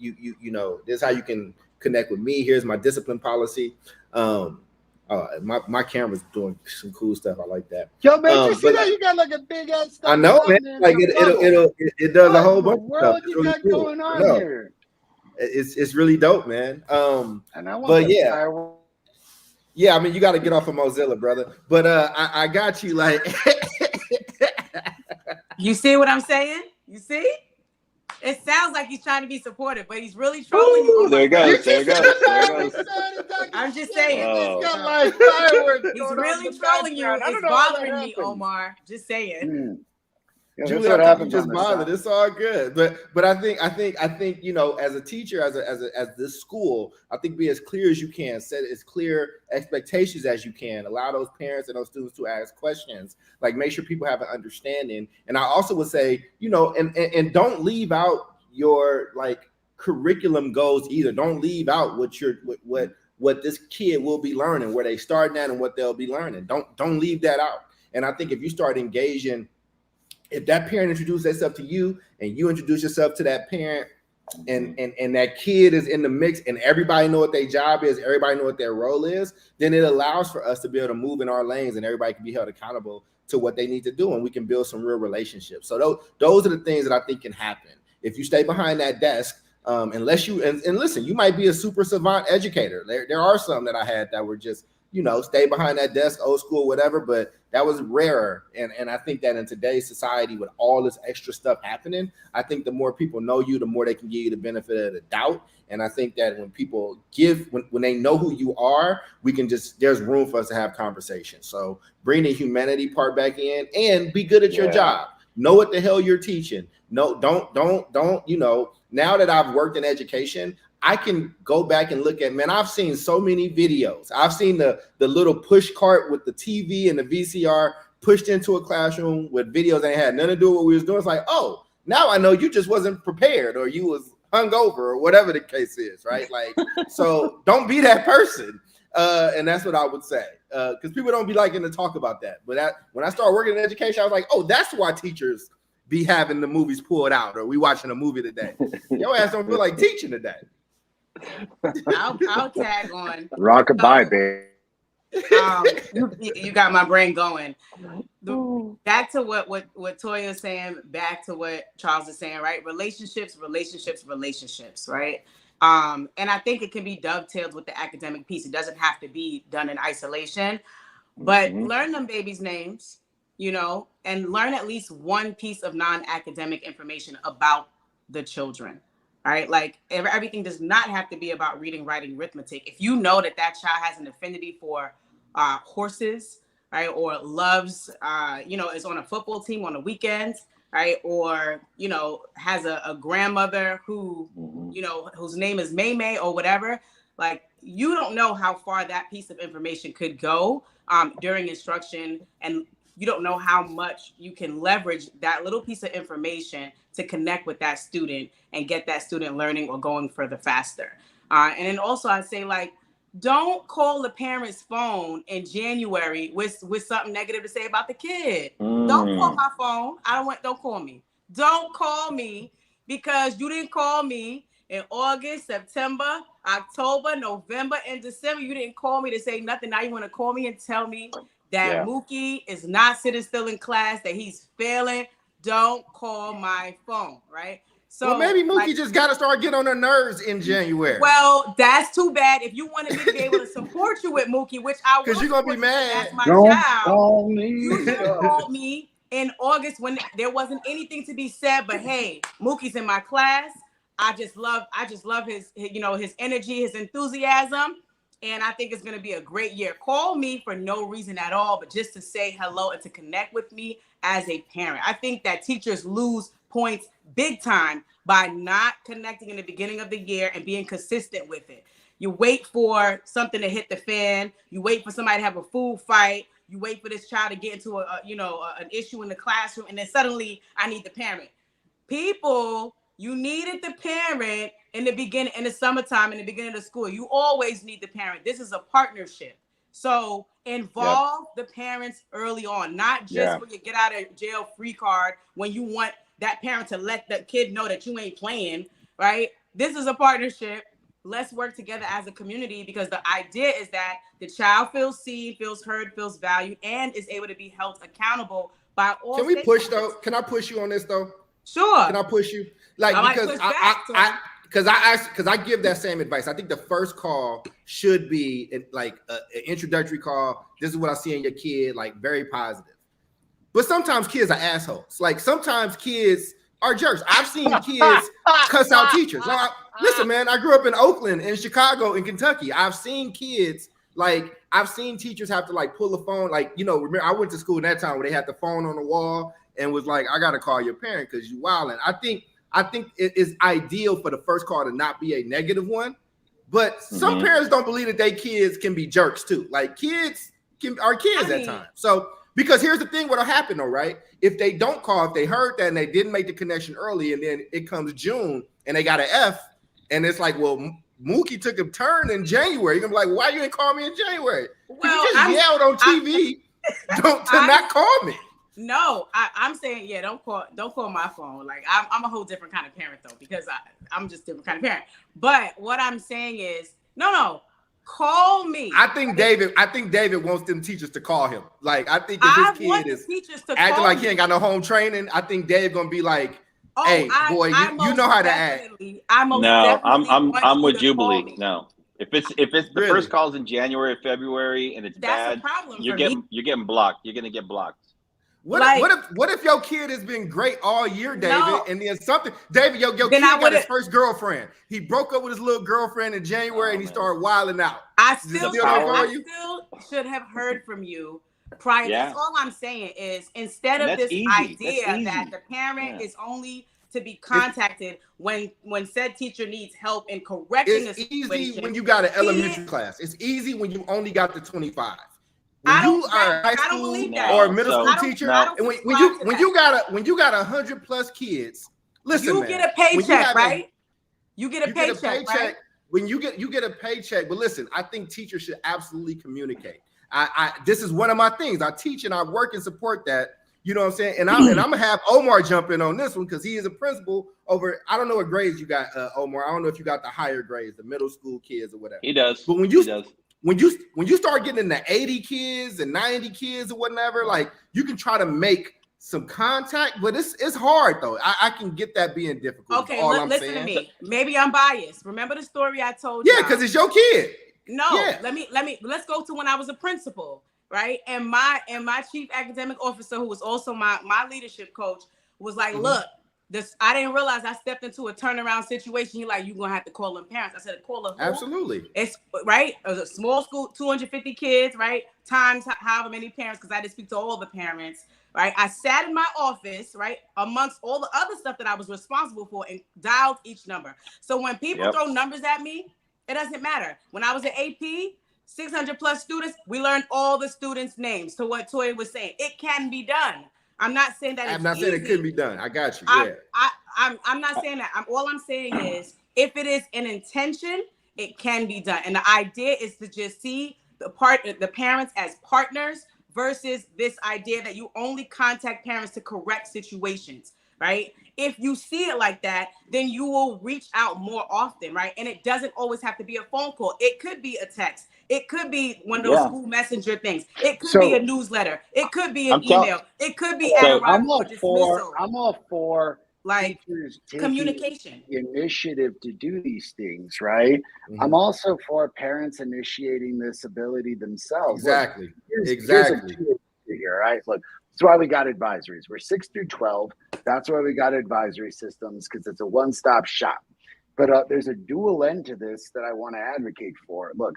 this is how you can connect with me. Here's my discipline policy. My camera's doing some cool stuff. I like that.
Yo, man, you see that? You got like a big ass stuff.
I know, man. Like it does a whole bunch of stuff.
What you got going on here?
It's really dope, man.
And I want
yeah, I mean, you got to get off of Mozilla, brother. But I got you. Like,
you see what I'm saying? You see? It sounds like he's trying to be supportive, but he's really trolling you.
There it goes. There it goes.
I'm just saying.
Oh.
He's got like fireworks.
He's really trolling you. It's bothering me, Omar. Just saying.
Yeah,
Julie, I think you just bothered. It's all good, but I think as a teacher, as this school, I think be as clear as you can, set as clear expectations as you can, allow those parents and those students to ask questions, like make sure people have an understanding. And I also would say, and don't leave out your like curriculum goals either. Don't leave out what this kid will be learning, where they starting at and what they'll be learning. Don't leave that out. And I think if you start engaging. If that parent introduces themselves to you and you introduce yourself to that parent and that kid is in the mix and everybody know what their job is, everybody know what their role is, then it allows for us to be able to move in our lanes and everybody can be held accountable to what they need to do and we can build some real relationships. So those are the things that I think can happen. If you stay behind that desk, unless you, and listen, you might be a super savant educator. There are some that I had that were just, stay behind that desk, old school, whatever, but that was rarer. And I think that in today's society with all this extra stuff happening, I think the more people know you, the more they can give you the benefit of the doubt. And I think that when people when they know who you are, there's room for us to have conversations. So bring the humanity part back in and be good at your job. Know what the hell you're teaching. No, don't, now that I've worked in education, I can go back and look at, man, I've seen so many videos. I've seen the little push cart with the TV and the VCR pushed into a classroom with videos that had nothing to do with what we was doing. It's like, oh, now I know you just wasn't prepared or you was hungover or whatever the case is, right? Like, so don't be that person. And that's what I would say. Because people don't be liking to talk about that. But when I started working in education, I was like, oh, that's why teachers be having the movies pulled out or we watching a movie today. Your ass don't feel like teaching today.
I'll tag on.
Rockabye, babe.
You got my brain going. Back to what Toya is saying, back to what Charles is saying, right? Relationships, right? And I think it can be dovetailed with the academic piece. It doesn't have to be done in isolation, but learn them babies' names, you know, and learn at least one piece of non-academic information about the children. All right. Like everything does not have to be about reading, writing, arithmetic. If you know that child has an affinity for horses, right, or loves, you know, is on a football team on the weekends, right, or, you know, has a grandmother who, you know, whose name is May May or whatever, like, you don't know how far that piece of information could go during instruction, and you don't know how much you can leverage that little piece of information to connect with that student and get that student learning or going further faster. And then also I'd say, like, don't call the parent's phone in January with something negative to say about the kid. Don't call my phone. Don't call me. Don't call me because you didn't call me in August, September, October, November, and December. You didn't call me to say nothing. Now you want to call me and tell me that Mookie is not sitting still in class, that he's failing. Don't call my phone, right? So,
well, maybe Mookie just got to start getting on her nerves in January.
Well, that's too bad. If you wanted me to be able to support you with Mookie, which I will,
because you're gonna be mad.
That's my child. You should have called me in August when there wasn't anything to be said. But hey, Mookie's in my class. I just love his, you know, his energy, his enthusiasm, and I think it's going to be a great year. Call me for no reason at all, but just to say hello and to connect with me as a parent. I think that teachers lose points big time by not connecting in the beginning of the year and being consistent with it. You wait for something to hit the fan. You wait for somebody to have a food fight. You wait for this child to get into an issue in the classroom, and then suddenly I need the parent. People, you needed the parent in the beginning, in the summertime, in the beginning of school. You always need the parent. This is a partnership. So involve the parents early on, not just when you get out of jail free card, when you want that parent to let the kid know that you ain't playing, right? This is a partnership. Let's work together as a community, because the idea is that the child feels seen, feels heard, feels valued, and is able to be held accountable by all.
Can we push though? Can I push you on this though?
Sure.
Can I push you? Like, because I give that same advice. I think the first call should be like an introductory call. This is what I see in your kid, like very positive. But sometimes kids are assholes. Like sometimes kids are jerks. I've seen kids cuss out teachers. Now, listen, man, I grew up in Oakland, in Chicago, in Kentucky. I've seen kids, like, I've seen teachers have to like pull the phone. Like, you know, remember I went to school in that time where they had the phone on the wall and was like, I got to call your parent because you wilding. I think it is ideal for the first call to not be a negative one. But some parents don't believe that their kids can be jerks too. Like kids are kids at times. So, because here's the thing, what'll happen though, right? If they don't call, if they heard that and they didn't make the connection early, and then it comes June and they got an F, and it's like, well, Mookie took a turn in January. You're gonna be like, why you ain't call me in January? Well, you just yelled on TV to not call me.
No, I'm saying, don't call my phone. Like I'm a whole different kind of parent though, because I'm just a different kind of parent. But what I'm saying is, no. Call me.
I think David wants them teachers to call him. Like, I think if his kid is acting like he ain't got no home training, I think Dave gonna be like, "Hey, boy, you know how to act."
I'm with Jubilee. No, if it's the first call's in January or February and it's bad, you're getting blocked. You're gonna get blocked.
What if your kid has been great all year, David, and then something, David, your kid got his first girlfriend. He broke up with his little girlfriend in January and he started wilding out.
I still should have heard from you prior. Yeah. That's all I'm saying is, instead of this idea that the parent is only to be contacted when said teacher needs help in correcting a situation.
It's easy when you got an elementary class. It's easy when you only got the 25. When you are a high school or a middle school teacher, and when you got 100+ kids, listen,
you get a paycheck, right? You get a paycheck, right?
When you get a paycheck, but listen, I think teachers should absolutely communicate. This is one of my things. I teach and I work and support that. You know what I'm saying? And I'm gonna have Omar jump in on this one because he is a principal over. I don't know what grades you got, Omar. I don't know if you got the higher grades, the middle school kids or whatever.
He does.
But when you start getting into 80 kids and 90 kids or whatever, like you can try to make some contact, but it's hard though. I can get that being difficult.
Okay, listen to me. Maybe I'm biased. Remember the story I told
you? Yeah, because it's your kid.
No, yeah. Let's go to when I was a principal, right? And my chief academic officer, who was also my leadership coach, was like, look, I didn't realize I stepped into a turnaround situation. You're like, you're gonna have to call them parents. I said, call them.
Absolutely.
It's right. It was a small school, 250 kids, right? Times however many parents, because I did speak to all the parents, right? I sat in my office, right, amongst all the other stuff that I was responsible for, and dialed each number. So when people throw numbers at me, it doesn't matter. When I was at AP, 600 plus students, we learned all the students' names. To what Toya was saying, it can be done. I'm not saying that.
I'm not saying it couldn't be done. I got you. Yeah.
I'm not saying that. All I'm saying is, if it is an intention, it can be done. And the idea is to just see the parents as partners versus this idea that you only contact parents to correct situations, right? If you see it like that, then you will reach out more often, right? And it doesn't always have to be a phone call. It could be a text. It could be one of those school messenger things. It could be a newsletter. It could be an email. It could be
I'm all for
like communication
initiative to do these things, right? Mm-hmm. I'm also for parents initiating this ability themselves.
Exactly.
Exactly. Here, right? Look, that's why we got advisories. We're 6 through 12. That's why we got advisory systems, because it's a one-stop shop. But there's a dual end to this that I want to advocate for. Look,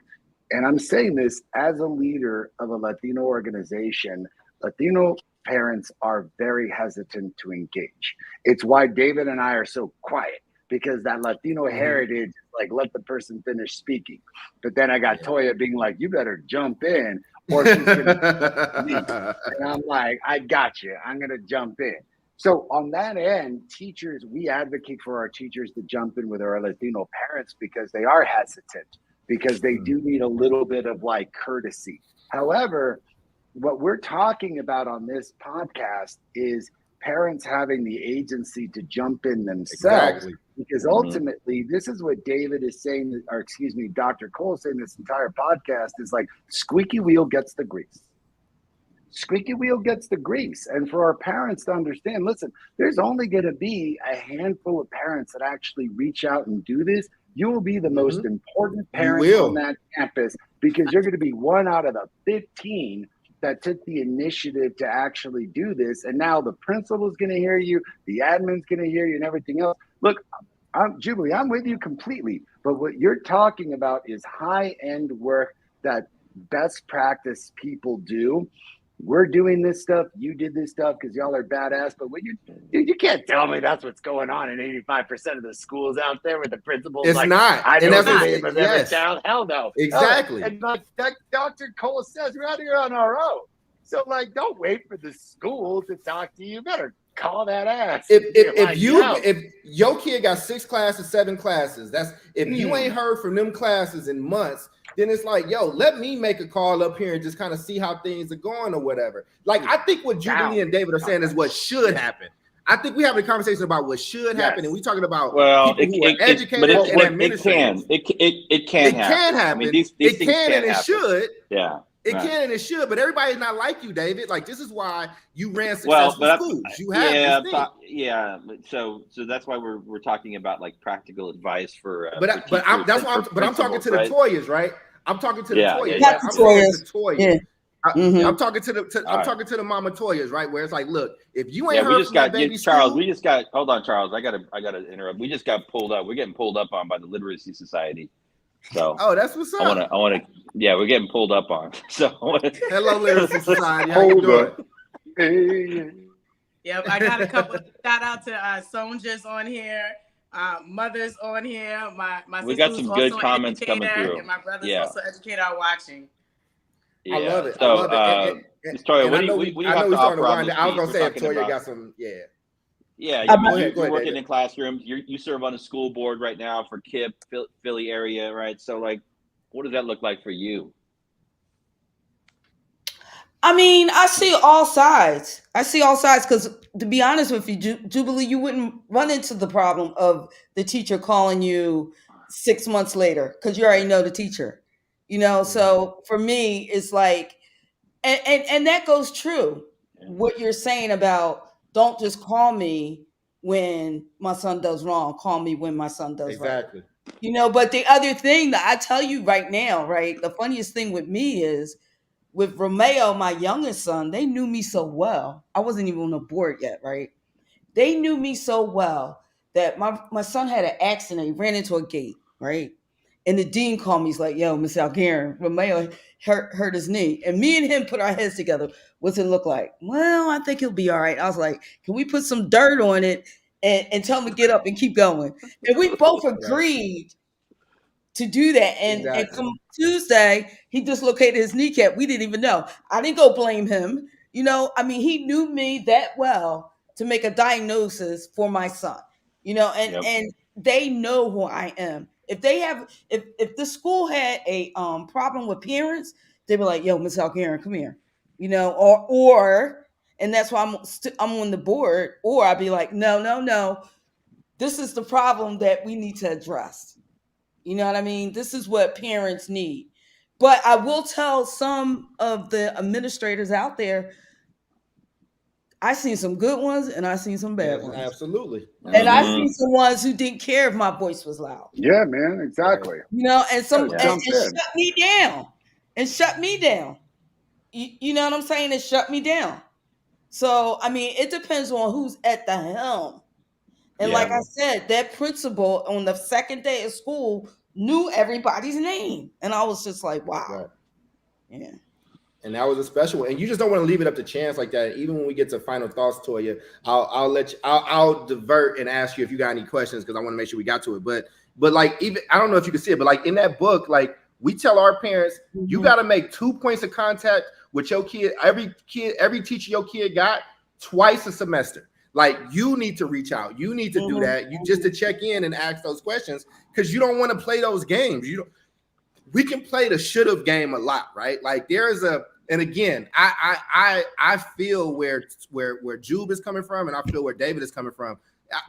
and I'm saying this as a leader of a Latino organization. Latino parents are very hesitant to engage. It's why David and I are so quiet, because that Latino heritage, like, let the person finish speaking. But then I got Toya being like, you better jump in or she's gonna leave. And I'm like, I got you. I'm going to jump in. So on that end, teachers, we advocate for our teachers to jump in with our Latino parents because they are hesitant, because they do need a little bit of like courtesy. However, what we're talking about on this podcast is parents having the agency to jump in themselves. Exactly. Because ultimately, this is what David is saying, or excuse me, Dr. Cole is saying this entire podcast is like, squeaky wheel gets the grease. Squeaky wheel gets the grease. And for our parents to understand, listen, there's only going to be a handful of parents that actually reach out and do this. You will be the most important parent on that campus, because you're going to be one out of the 15 that took the initiative to actually do this. And now the principal's going to hear you, the admin's going to hear you, and everything else. Look, Jubilee, I'm with you completely. But what you're talking about is high-end work that best practice people do. We're doing this stuff. You did this stuff because y'all are badass. But when you can't tell me that's what's going on in 85% of the schools out there with the principals.
It's
like,
not.
I know the name of every child. Hell no.
Exactly.
And like Dr. Cole says, we're out here on our own. So like, don't wait for the school to talk to you. You better call that ass.
If your kid got 6 classes, 7 classes, that's if you ain't heard from them classes in months, then it's like, yo, let me make a call up here and just kind of see how things are going or whatever. Like, I think what Jubilee and David are saying is what should happen. I think we have a conversation about what should happen, and we talking about people who are educated and administrators.
It can happen.
I mean, these things can and it should.
Yeah.
It can and it should, but everybody's not like you, David. Like, this is why you ran successful schools. You have
So that's why we're talking about like practical advice for.
I'm talking to the Toyas, right? I'm talking to the Toyas.
Right? I'm talking to
Toyas. I'm talking to the mama Toyas, right? Where it's like, look, if you ain't heard from that baby
Charles,
school,
hold on, Charles. I gotta interrupt. We just got pulled up. We're getting pulled up on by the Literacy Society. So
that's what's up.
I want to. Yeah, we're getting pulled up on. So
hello, Literacy Society. How you doing?
Yep, I got a couple. Shout out to Sonja's on here. Mother's on here. My
we got some good comments coming through,
and my brother's also educator watching.
Yeah. I love it.
So,
I love it.
Toya, what do you have to offer on this?
I was gonna say if Toya got some,
Yeah, you're working in classrooms. You serve on a school board right now for KIPP, Philly area, right? So, like, what does that look like for you?
I mean, I see all sides. Because, to be honest with you, Jubilee, you wouldn't run into the problem of the teacher calling you 6 months later because you already know the teacher. You know, so for me, it's like, and that goes true. what you're saying about don't just call me when my son does wrong, call me when my son does right.
Exactly.
But the other thing that I tell you right now, right, the funniest thing with me is with Romeo, my youngest son, they knew me so well. I wasn't even on the board yet, right? They knew me so well that my son had an accident. He ran into a gate, right? And the dean called me. He's like, yo, Miss Algarin, Romeo hurt his knee. And me and him put our heads together. What's it look like? Well, I think he'll be all right. I was like, can we put some dirt on it and tell him to get up and keep going? And we both agreed to do that. And come Tuesday, he dislocated his kneecap. We didn't even know. I didn't go blame him. He knew me that well to make a diagnosis for my son. And they know who I am. If the school had a problem with parents, they'd be like, "Yo, Miss Algarin, come here," or and that's why I'm on the board. Or I'd be like, "No, no, no, this is the problem that we need to address." You know what I mean? This is what parents need. But I will tell some of the administrators out there, I seen some good ones and I seen some bad ones.
Absolutely.
And I seen some ones who didn't care if my voice was loud.
Yeah, man, exactly.
And shut me down. And shut me down. You know what I'm saying? And shut me down. So, it depends on who's at the helm. And like I said, that principal on the second day of school knew everybody's name. And I was just like, wow.
Right.
Yeah.
And that was a special one. And you just don't want to leave it up to chance like that. Even when we get to final thoughts, Toya, I'll divert and ask you if you got any questions because I want to make sure we got to it. But like, even I don't know if you can see it, but like in that book, like we tell our parents, you got to make 2 points of contact with your kid, every teacher your kid got twice a semester. Like you need to reach out. You need to do that. You just to check in and ask those questions because you don't want to play those games. We can play the should have game a lot, right? Like and again, I feel where Jube is coming from, and I feel where David is coming from.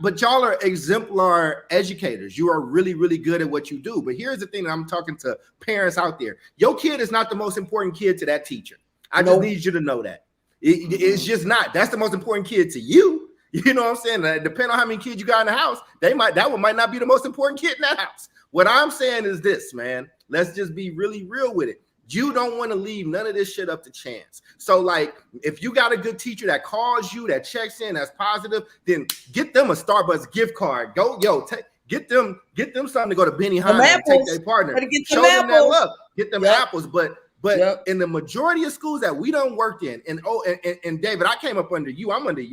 But y'all are exemplar educators. You are really, really good at what you do. But here's the thing that I'm talking to parents out there. Your kid is not the most important kid to that teacher. I just need you to know that. It's just not. That's the most important kid to you. You know what I'm saying? Depending on how many kids you got in the house, that one might not be the most important kid in that house. What I'm saying is this, man. Let's just be really real with it. You don't want to leave none of this shit up to chance. So, like, if you got a good teacher that calls you, that checks in, that's positive, then get them a Starbucks gift card. Get them something to go to Benihana and take their partner. Show them that love. Get them apples. But in the majority of schools that we don't work in, and David, I came up under you. I'm under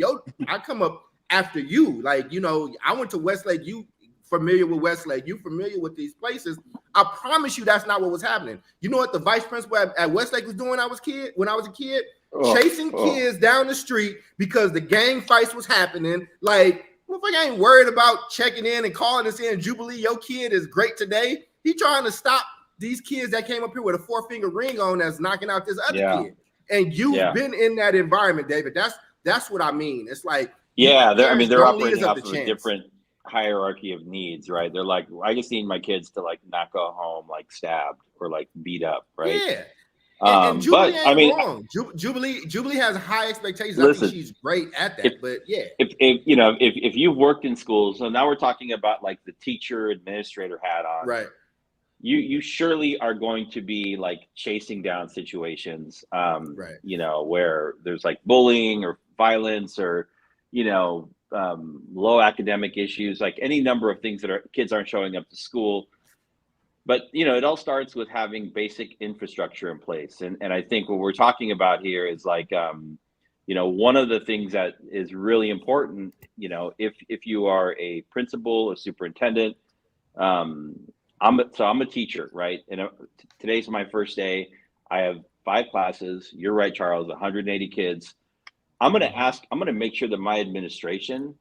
I come up after you. Like, I went to Westlake. You familiar with Westlake? You familiar with these places? I promise you that's not what was happening. You know what the vice principal at Westlake was doing when I was a kid? Chasing kids down the street because the gang fights was happening. Like, motherfucker ain't worried about checking in and calling and saying, Jubilee, your kid is great today. He trying to stop these kids that came up here with a 4-finger ring on that's knocking out this other kid. And you've been in that environment, David. That's what I mean. It's like,
they're operating off of a different hierarchy of needs, right? They're like, I just need my kids to like not go home like stabbed or like beat up, right?
Yeah. And Jubilee ain't wrong. Jubilee has high expectations. I think she's great at that. But yeah,
if you've worked in schools, so now we're talking about like the teacher administrator hat on,
right?
You surely are going to be like chasing down situations, right? Where there's like bullying or violence or low academic issues, like any number of things that kids aren't showing up to school. But it all starts with having basic infrastructure in place, and I think what we're talking about here is like one of the things that is really important. If you are a principal, a superintendent, I'm a teacher, right? And today's my first day. I have 5 classes. You're right, Charles. 180 kids. I'm going to make sure that my administration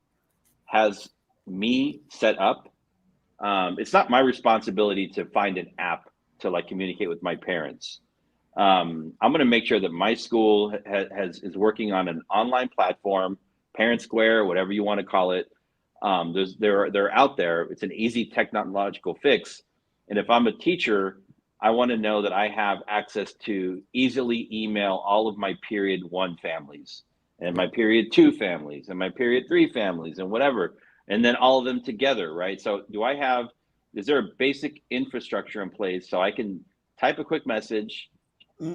has me set up. It's not my responsibility to find an app to like communicate with my parents. I'm going to make sure that my school is working on an online platform, Parent Square, whatever you want to call it. They're out there. It's an easy technological fix. And if I'm a teacher, I want to know that I have access to easily email all of my period 1 families. and my period 2 families and my period 3 families and whatever, and then all of them together, right? So is there a basic infrastructure in place so I can type a quick message?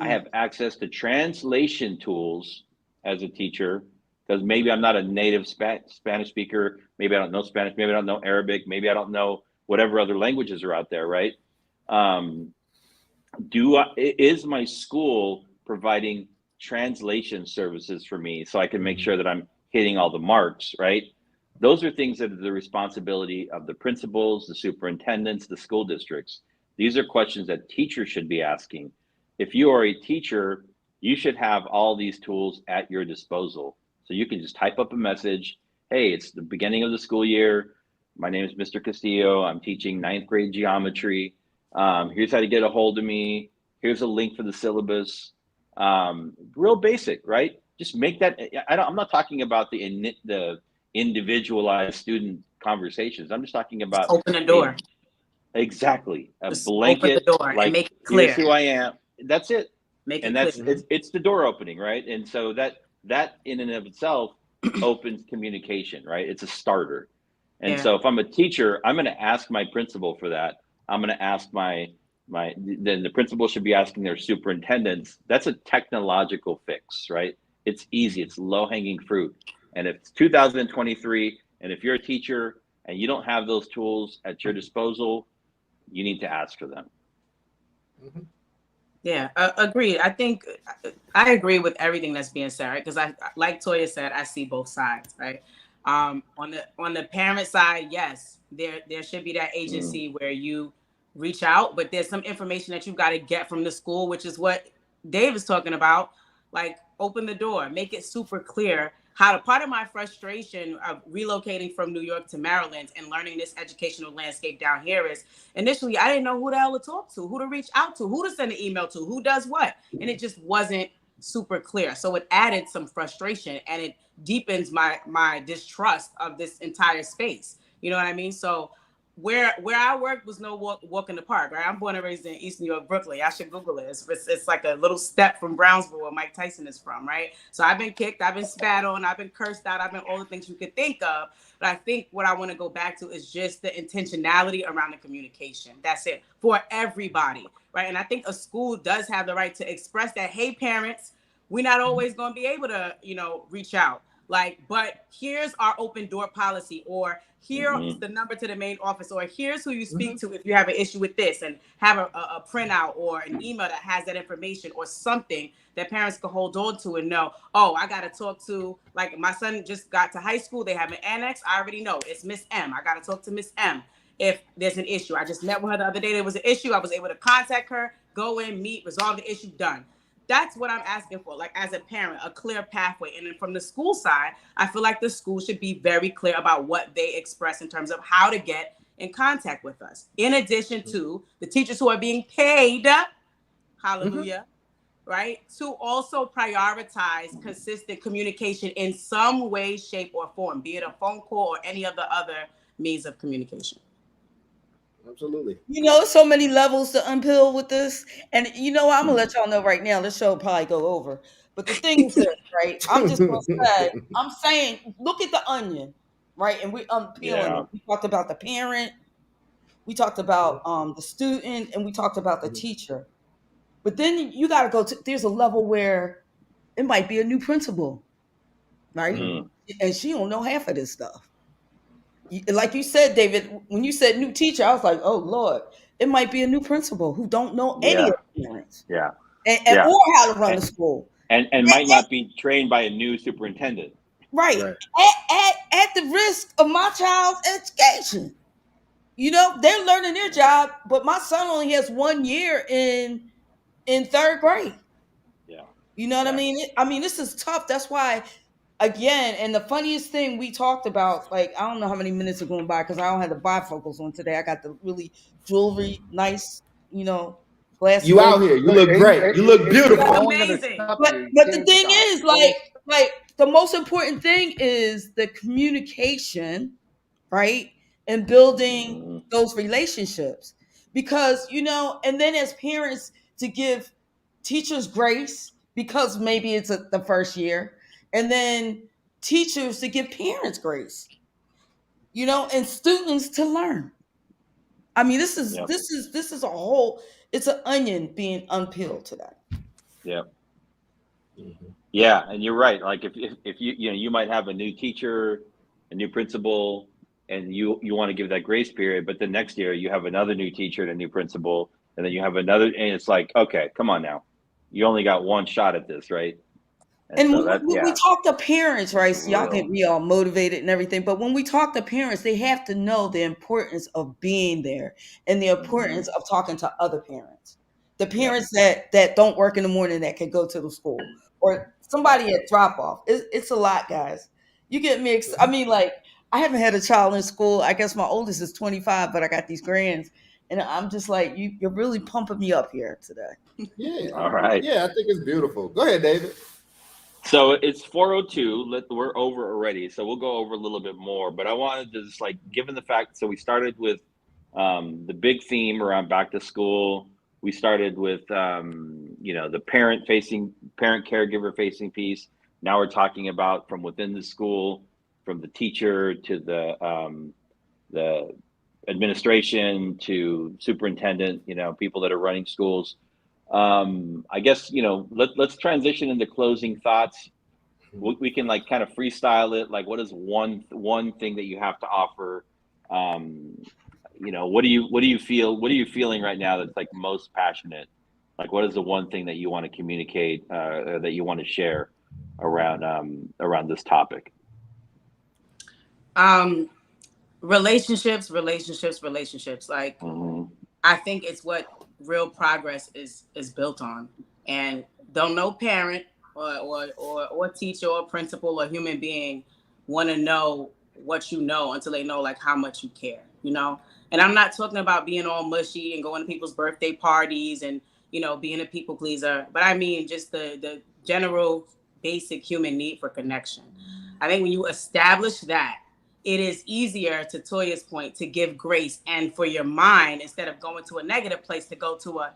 I have access to translation tools as a teacher, because maybe I'm not a native Spanish speaker. Maybe I don't know Spanish. Maybe I don't know Arabic. Maybe I don't know whatever other languages are out there, right? Is my school providing translation services for me so I can make sure that I'm hitting all the marks, right? Those are things that are the responsibility of the principals, the superintendents, the school districts. These are questions that teachers should be asking. If you are a teacher, you should have all these tools at your disposal. So you can just type up a message. Hey, it's the beginning of the school year. My name is Mr. Castillo. I'm teaching 9th grade geometry. Here's how to get a hold of me. Here's a link for the syllabus. Real basic, right? Just make that. I'm not talking about the individualized student conversations. I'm just talking about
just open the door.
Exactly. A
just
blanket,
open the door, like, and make it clear.
Here's who I am. That's it.
Make
and
it
that's
clear.
It's the door opening, right? And so that in and of itself opens communication, right? It's a starter. And so if I'm a teacher, I'm going to ask my principal for that. I'm going to ask then the principal should be asking their superintendents. That's a technological fix, right? It's easy. It's low-hanging fruit. And if it's 2023, and if you're a teacher and you don't have those tools at your disposal, you need to ask for them.
Mm-hmm. Yeah, agreed. I think I agree with everything that's being said, right? Because like Toya said, I see both sides, right? On the parent side, yes, there should be that agency where you reach out, but there's some information that you've got to get from the school, which is what Dave is talking about. Like, open the door, make it super clear how part of my frustration of relocating from New York to Maryland and learning this educational landscape down here is initially I didn't know who the hell to talk to, who to reach out to, who to send an email to, who does what. And it just wasn't super clear. So it added some frustration and it deepens my distrust of this entire space. You know what I mean? So where I worked was no walk in the park, right? I'm born and raised in East New York, Brooklyn. I should Google it. It's like a little step from Brownsville, where Mike Tyson is from, right? So I've been kicked, I've been spat on, I've been cursed out, I've been all the things you could think of. But I think what I want to go back to is just the intentionality around the communication. That's it, for everybody, right? And I think a school does have the right to express that, hey, parents, we're not always going to be able to, reach out. Like, but here's our open door policy, or here's the number to the main office, or here's who you speak to if you have an issue with this, and have a printout or an email that has that information, or something that parents can hold on to and know, oh, I got to talk to, like, my son just got to high school. They have an annex. I already know it's Miss M. I got to talk to Miss M if there's an issue. I just met with her the other day. There was an issue. I was able to contact her, go in, meet, resolve the issue, done. That's what I'm asking for, like, as a parent, a clear pathway. And then from the school side, I feel like the school should be very clear about what they express in terms of how to get in contact with us. In addition to the teachers who are being paid, hallelujah, right, to also prioritize consistent communication in some way, shape, or form, be it a phone call or any of the other means of communication.
Absolutely.
So many levels to unpeel with this. And I'm gonna let y'all know right now, this show will probably go over. But the thing is this, right? I'm just gonna say, I'm saying, look at the onion, right? And we unpeeling it. We talked about the parent, we talked about the student, and we talked about the teacher. But then you gotta go to, there's a level where it might be a new principal, right? And she don't know half of this stuff. Like you said, David, when you said new teacher, I was like, oh Lord, it might be a new principal who don't know any of the parents. And or how to run the school.
And might not be trained by a new superintendent.
Right. At the risk of my child's education. They're learning their job, but my son only has 1 year in 3rd grade.
Yeah.
You know what I mean? This is tough. That's why, again, and the funniest thing we talked about, like, I don't know how many minutes are going by because I don't have the bifocals on today. I got the really jewelry, nice, glass.
You out here. You look great. You look beautiful.
Amazing.
But the thing is, like the most important thing is the communication, right? And building those relationships. Because, and then as parents, to give teachers grace, because maybe it's the first year, and then teachers to give parents grace, and students to learn. I mean, this is a whole, it's an onion being unpeeled today.
Yeah. Yeah, and you're right. Like if you might have a new teacher, a new principal, and you want to give that grace period, but then next year you have another new teacher and a new principal, and then you have another, and it's like, okay, come on now, you only got one shot at this, right?
And so when we talk to parents, right? So y'all get me all motivated and everything, but when we talk to parents, they have to know the importance of being there and the importance of talking to other parents. The parents that don't work in the morning that can go to the school, or somebody at drop off. It's a lot, guys. You get me? I mean, like, I haven't had a child in school. I guess my oldest is 25, but I got these grands, and I'm just like, you're really pumping me up here today.
Yeah.
All right.
Yeah, I think it's beautiful. Go ahead, David.
So it's 4:02. We're over already, so we'll go over a little bit more. But I wanted to just, like, given the fact, so we started with the big theme around back to school. We started with the parent caregiver facing piece. Now we're talking about from within the school, from the teacher to the administration to superintendent. People that are running schools. I guess let's transition into closing thoughts. We can, like, kind of freestyle it. Like, what is one thing that you have to offer? What do you feel? What are you feeling right now that's, like, most passionate? Like, what is the one thing that you want to communicate, that you want to share around this topic?
Relationships. Like, I think it's what real progress is built on. And don't no parent or teacher or principal or human being want to know what you know until they know, like, how much you care, And I'm not talking about being all mushy and going to people's birthday parties and, being a people pleaser, but I mean just the general basic human need for connection. I think when you establish that, it is easier, to Toya's point, to give grace, and for your mind, instead of going to a negative place, to go to a,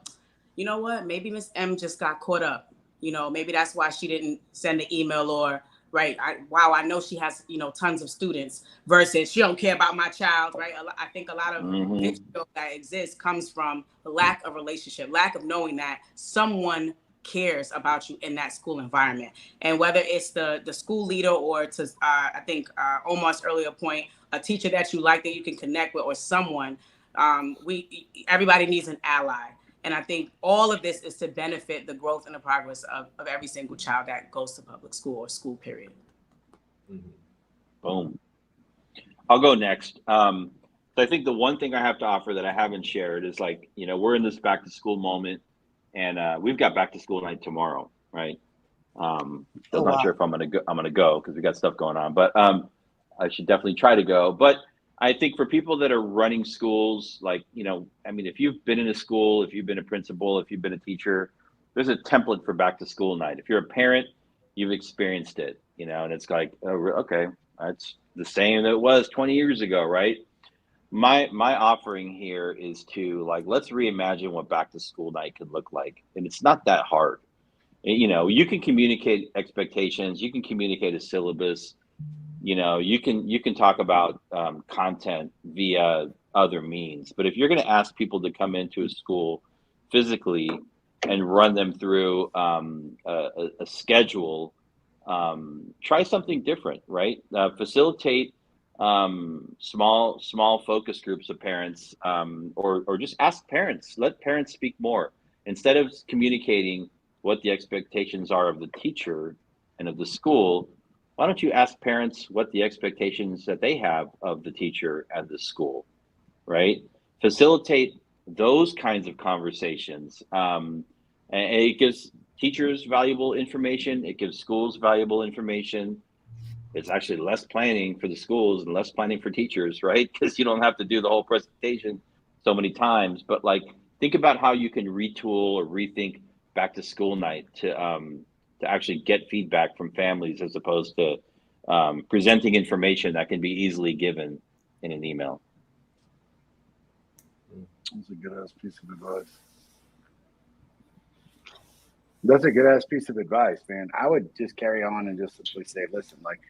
you know what, maybe Miss M just got caught up. Maybe that's why she didn't send an email, or, right, I know she has, tons of students, versus she don't care about my child, right? I think a lot of vitriol that exists comes from the lack of relationship, lack of knowing that someone cares about you in that school environment. And whether it's the school leader, or to I think Omar's earlier point, a teacher that you like, that you can connect with, or someone, everybody needs an ally. And I think all of this is to benefit the growth and the progress of every single child that goes to public school or school period.
Boom. I'll go next. So I think the one thing I have to offer that I haven't shared is, like, we're in this back to school moment, and we've got back to school night tomorrow, right? I'm not sure if I'm gonna go because we got stuff going on, but I should definitely try to go. But I think for people that are running schools, like, if you've been in a school, if you've been a principal, if you've been a teacher, there's a template for back to school night. If you're a parent, you've experienced it, and it's like, oh, okay, that's the same that it was 20 years ago, right? My offering here is to, like, let's reimagine what back to school night could look like. And it's not that hard. You can communicate expectations, you can communicate a syllabus, you can talk about content via other means. But if you're going to ask people to come into a school physically and run them through a schedule, try something different, right? Facilitate small focus groups of parents, or just ask parents. Let parents speak more. Instead of communicating what the expectations are of the teacher and of the school, why don't you ask parents what the expectations that they have of the teacher and the school, right? Facilitate those kinds of conversations. And it gives teachers valuable information. It gives schools valuable information. It's actually less planning for the schools and less planning for teachers, right? Because you don't have to do the whole presentation so many times. But, like, think about how you can retool or rethink back to school night to actually get feedback from families, as opposed to presenting information that can be easily given in an email.
That's a good ass piece of advice. That's a good ass piece of advice, man. I would just carry on and just simply say, listen, like,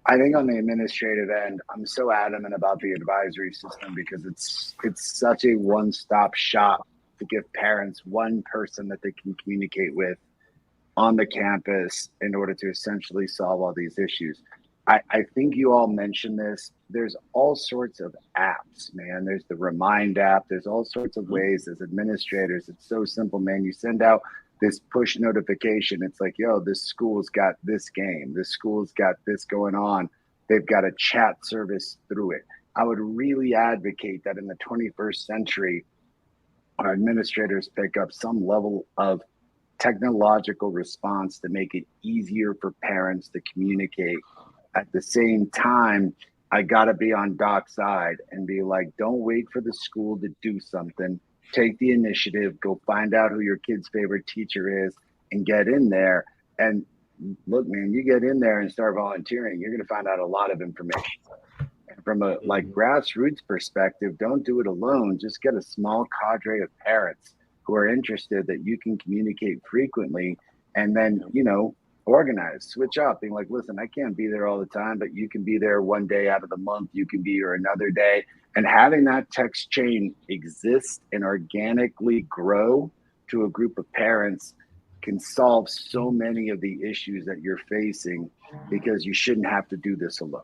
I think on the administrative end, I'm so adamant about the advisory system because it's such a one-stop shop to give parents one person that they can communicate with on the campus in order to essentially solve all these issues. I think you all mentioned this. There's all sorts of apps, man. There's the Remind app. There's all sorts of ways as administrators. It's so simple, man. You send out this push notification. It's like, yo, this school's got this game. This school's got this going on. They've got a chat service through it. I would really advocate that in the 21st century, our administrators pick up some level of technological response to make it easier for parents to communicate. At the same time, I got to be on Doc's side and be like, don't wait for the school to do something. Take the initiative, go find out who your kid's favorite teacher is and get in there. And look, man, you get in there and start volunteering, you're going to find out a lot of information. And from a like grassroots perspective, don't do it alone. Just get a small cadre of parents who are interested that you can communicate frequently, and then, you know, organize, switch up, being like, listen, I can't be there all the time, but you can be there one day out of the month. You can be here another day. And having that text chain exist and organically grow to a group of parents can solve so many of the issues that you're facing, because you shouldn't have to do this alone.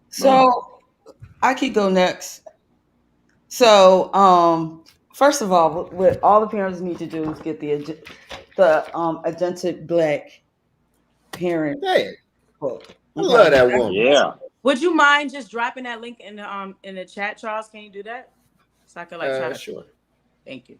So I could go next. So first of all, what all the parents need to do is get the agentic Black parent book.
I love that woman.
Yeah.
Would you mind just dropping that link in the chat, Charles? Can you do that? So I could like try to.
Sure.
Thank you.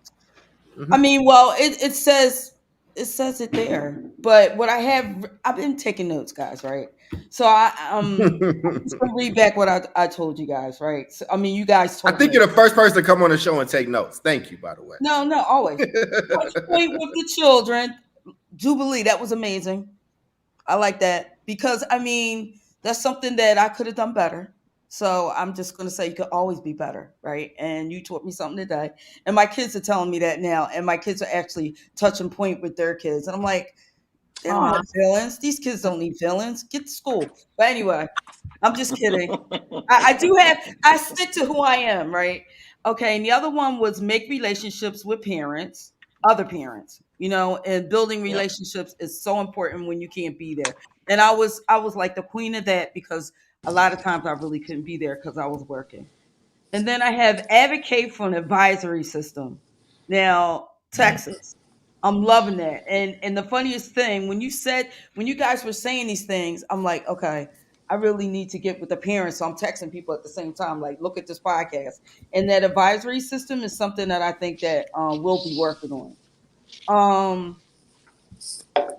I mean, well, it says it there, but what I've been taking notes, guys, right? So I'm just gonna read back what I told you guys, right? So, I mean, you guys told
I think
me.
you're the first person to come on the show and take notes. Thank you, by the way.
No, always. Touch point with the children. Jubilee, that was amazing. I like that, because I mean, that's something that I could have done better. So I'm just going to say you could always be better, right? And you taught me something today. And my kids are telling me that now. And my kids are actually touching point with their kids. And I'm like, they don't have feelings. These kids don't need feelings. Get to school. But anyway, I'm just kidding. I stick to who I am, right? Okay. And the other one was make relationships with parents, other parents, you know, and building relationships is so important when you can't be there. And I was like the queen of that, because a lot of times I really couldn't be there because I was working. And then I have advocate for an advisory system. Now, Texas, I'm loving that. And the funniest thing, when you guys were saying these things, I'm like, okay, I really need to get with the parents. So I'm texting people at the same time, like, look at this podcast. And that advisory system is something that I think that we'll be working on.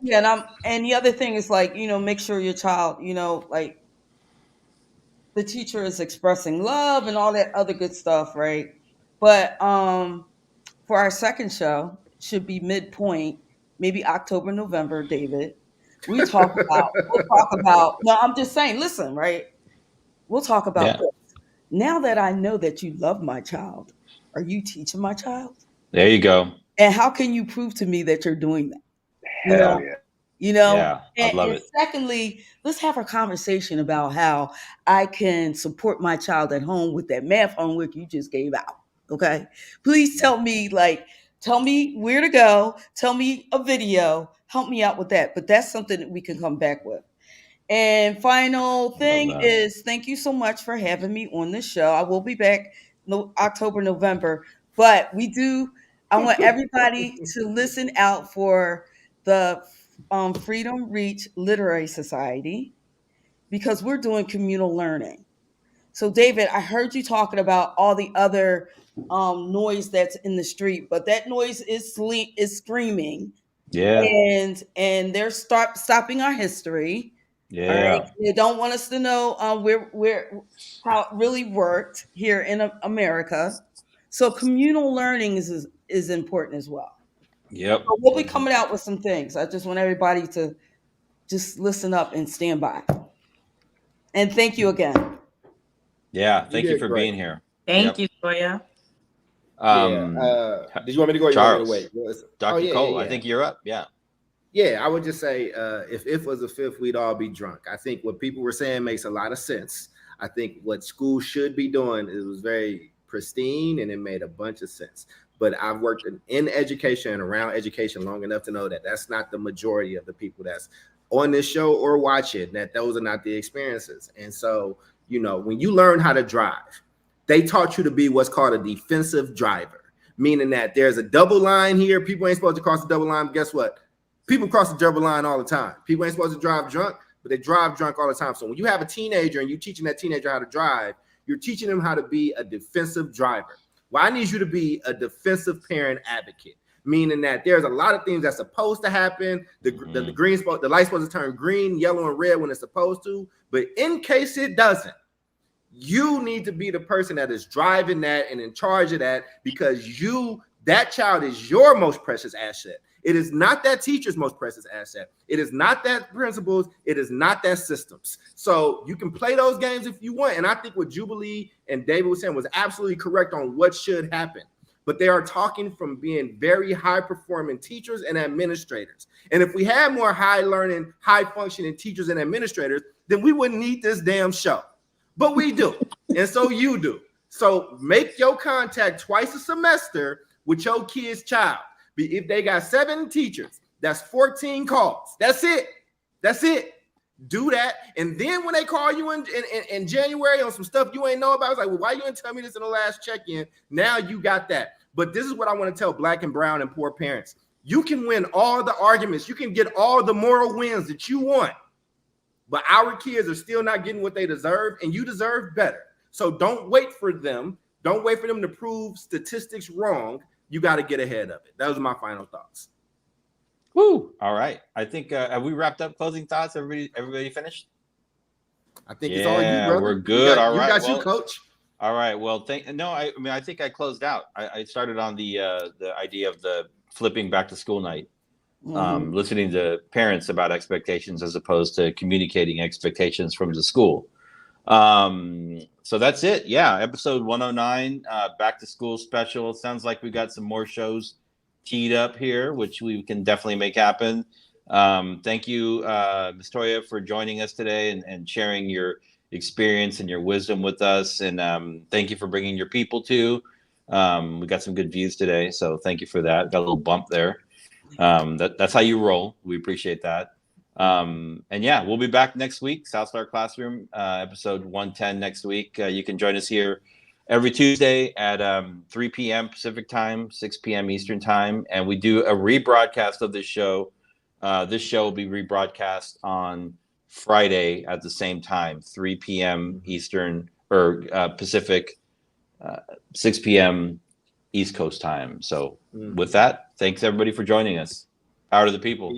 Yeah, and the other thing is, like, you know, make sure your child, you know, like, the teacher is expressing love and all that other good stuff, right? But for our second show, should be midpoint, maybe October, November, David. We'll talk about, no, I'm just saying, listen, right? We'll talk about this. Now that I know that you love my child, are you teaching my child?
There you go.
And how can you prove to me that you're doing that?
Hell yeah.
You know,
yeah, I love it.
Secondly, let's have a conversation about how I can support my child at home with that math homework you just gave out. Okay, please tell me where to go. Tell me a video. Help me out with that. But that's something that we can come back with. And final thing is, thank you so much for having me on this show. I will be back October, November, but I want everybody to listen out for the Freedom Reach Literary Society, because we're doing communal learning. So, David, I heard you talking about all the other noise that's in the street, but that noise is screaming.
Yeah.
And they're stopping our history.
Yeah.
All right. They don't want us to know where how it really worked here in America. So communal learning is important as well.
Yep.
So we'll be coming out with some things. I just want everybody to just listen up and stand by. And thank you again.
Yeah. Thank you for being here.
Thank you, Toya.
Did you want me to go? Or you
Charles,
want me to wait?
Dr. Cole, I think you're up. Yeah.
Yeah, I would just say if was a fifth, we'd all be drunk. I think what people were saying makes a lot of sense. I think what school should be doing, it was very pristine and it made a bunch of sense. But I've worked in education and around education long enough to know that that's not the majority of the people that's on this show or watch it, that those are not the experiences. And so, you know, when you learn how to drive, they taught you to be what's called a defensive driver, meaning that there's a double line here. People ain't supposed to cross the double line. But guess what? People cross the double line all the time. People ain't supposed to drive drunk, but they drive drunk all the time. So when you have a teenager and you're teaching that teenager how to drive, you're teaching them how to be a defensive driver. Well, I need you to be a defensive parent advocate, meaning that there's a lot of things that's supposed to happen. The light's supposed to turn green, yellow, and red when it's supposed to. But in case it doesn't, you need to be the person that is driving that and in charge of that, because that child is your most precious asset. It is not that teacher's most precious asset. It is not that principal's. It is not that system's. So you can play those games if you want. And I think what Jubilee and David was saying was absolutely correct on what should happen. But they are talking from being very high-performing teachers and administrators. And if we had more high-learning, high-functioning teachers and administrators, then we wouldn't need this damn show. But we do. And so you do. So make your contact twice a semester with your kid's child. If they got 7 teachers, that's 14 calls. That's it. That's it. Do that. And then when they call you in January on some stuff you ain't know about, it's like, well, why you didn't tell me this in the last check-in? Now you got that. But this is what I want to tell Black and brown and poor parents. You can win all the arguments. You can get all the moral wins that you want. But our kids are still not getting what they deserve, and you deserve better. So don't wait for them. Don't wait for them to prove statistics wrong. You got to get ahead of it. Those are my final thoughts.
Woo! All right. I think have we wrapped up closing thoughts? Everybody finished?
I think it's all you, brother.
We're good. All right.
You got you, coach.
All right. Well, I think I closed out. I started on the idea of the flipping back to school night, listening to parents about expectations as opposed to communicating expectations from the school. So that's it. Yeah. Episode 109, back to school special. It sounds like we got some more shows teed up here, which we can definitely make happen. Thank you, Ms. Toya, for joining us today and sharing your experience and your wisdom with us. And thank you for bringing your people too. We got some good views today. So thank you for that. Got a little bump there. That's how you roll. We appreciate that. And yeah, we'll be back next week. South Star Classroom, episode 110 next week. You can join us here every Tuesday at 3 p.m. Pacific time, 6 p.m. Eastern time. And we do a rebroadcast of this show. This show will be rebroadcast on Friday at the same time, 3 p.m. Eastern or Pacific, 6 p.m. East Coast time. So with that, thanks everybody for joining us. Power to the people.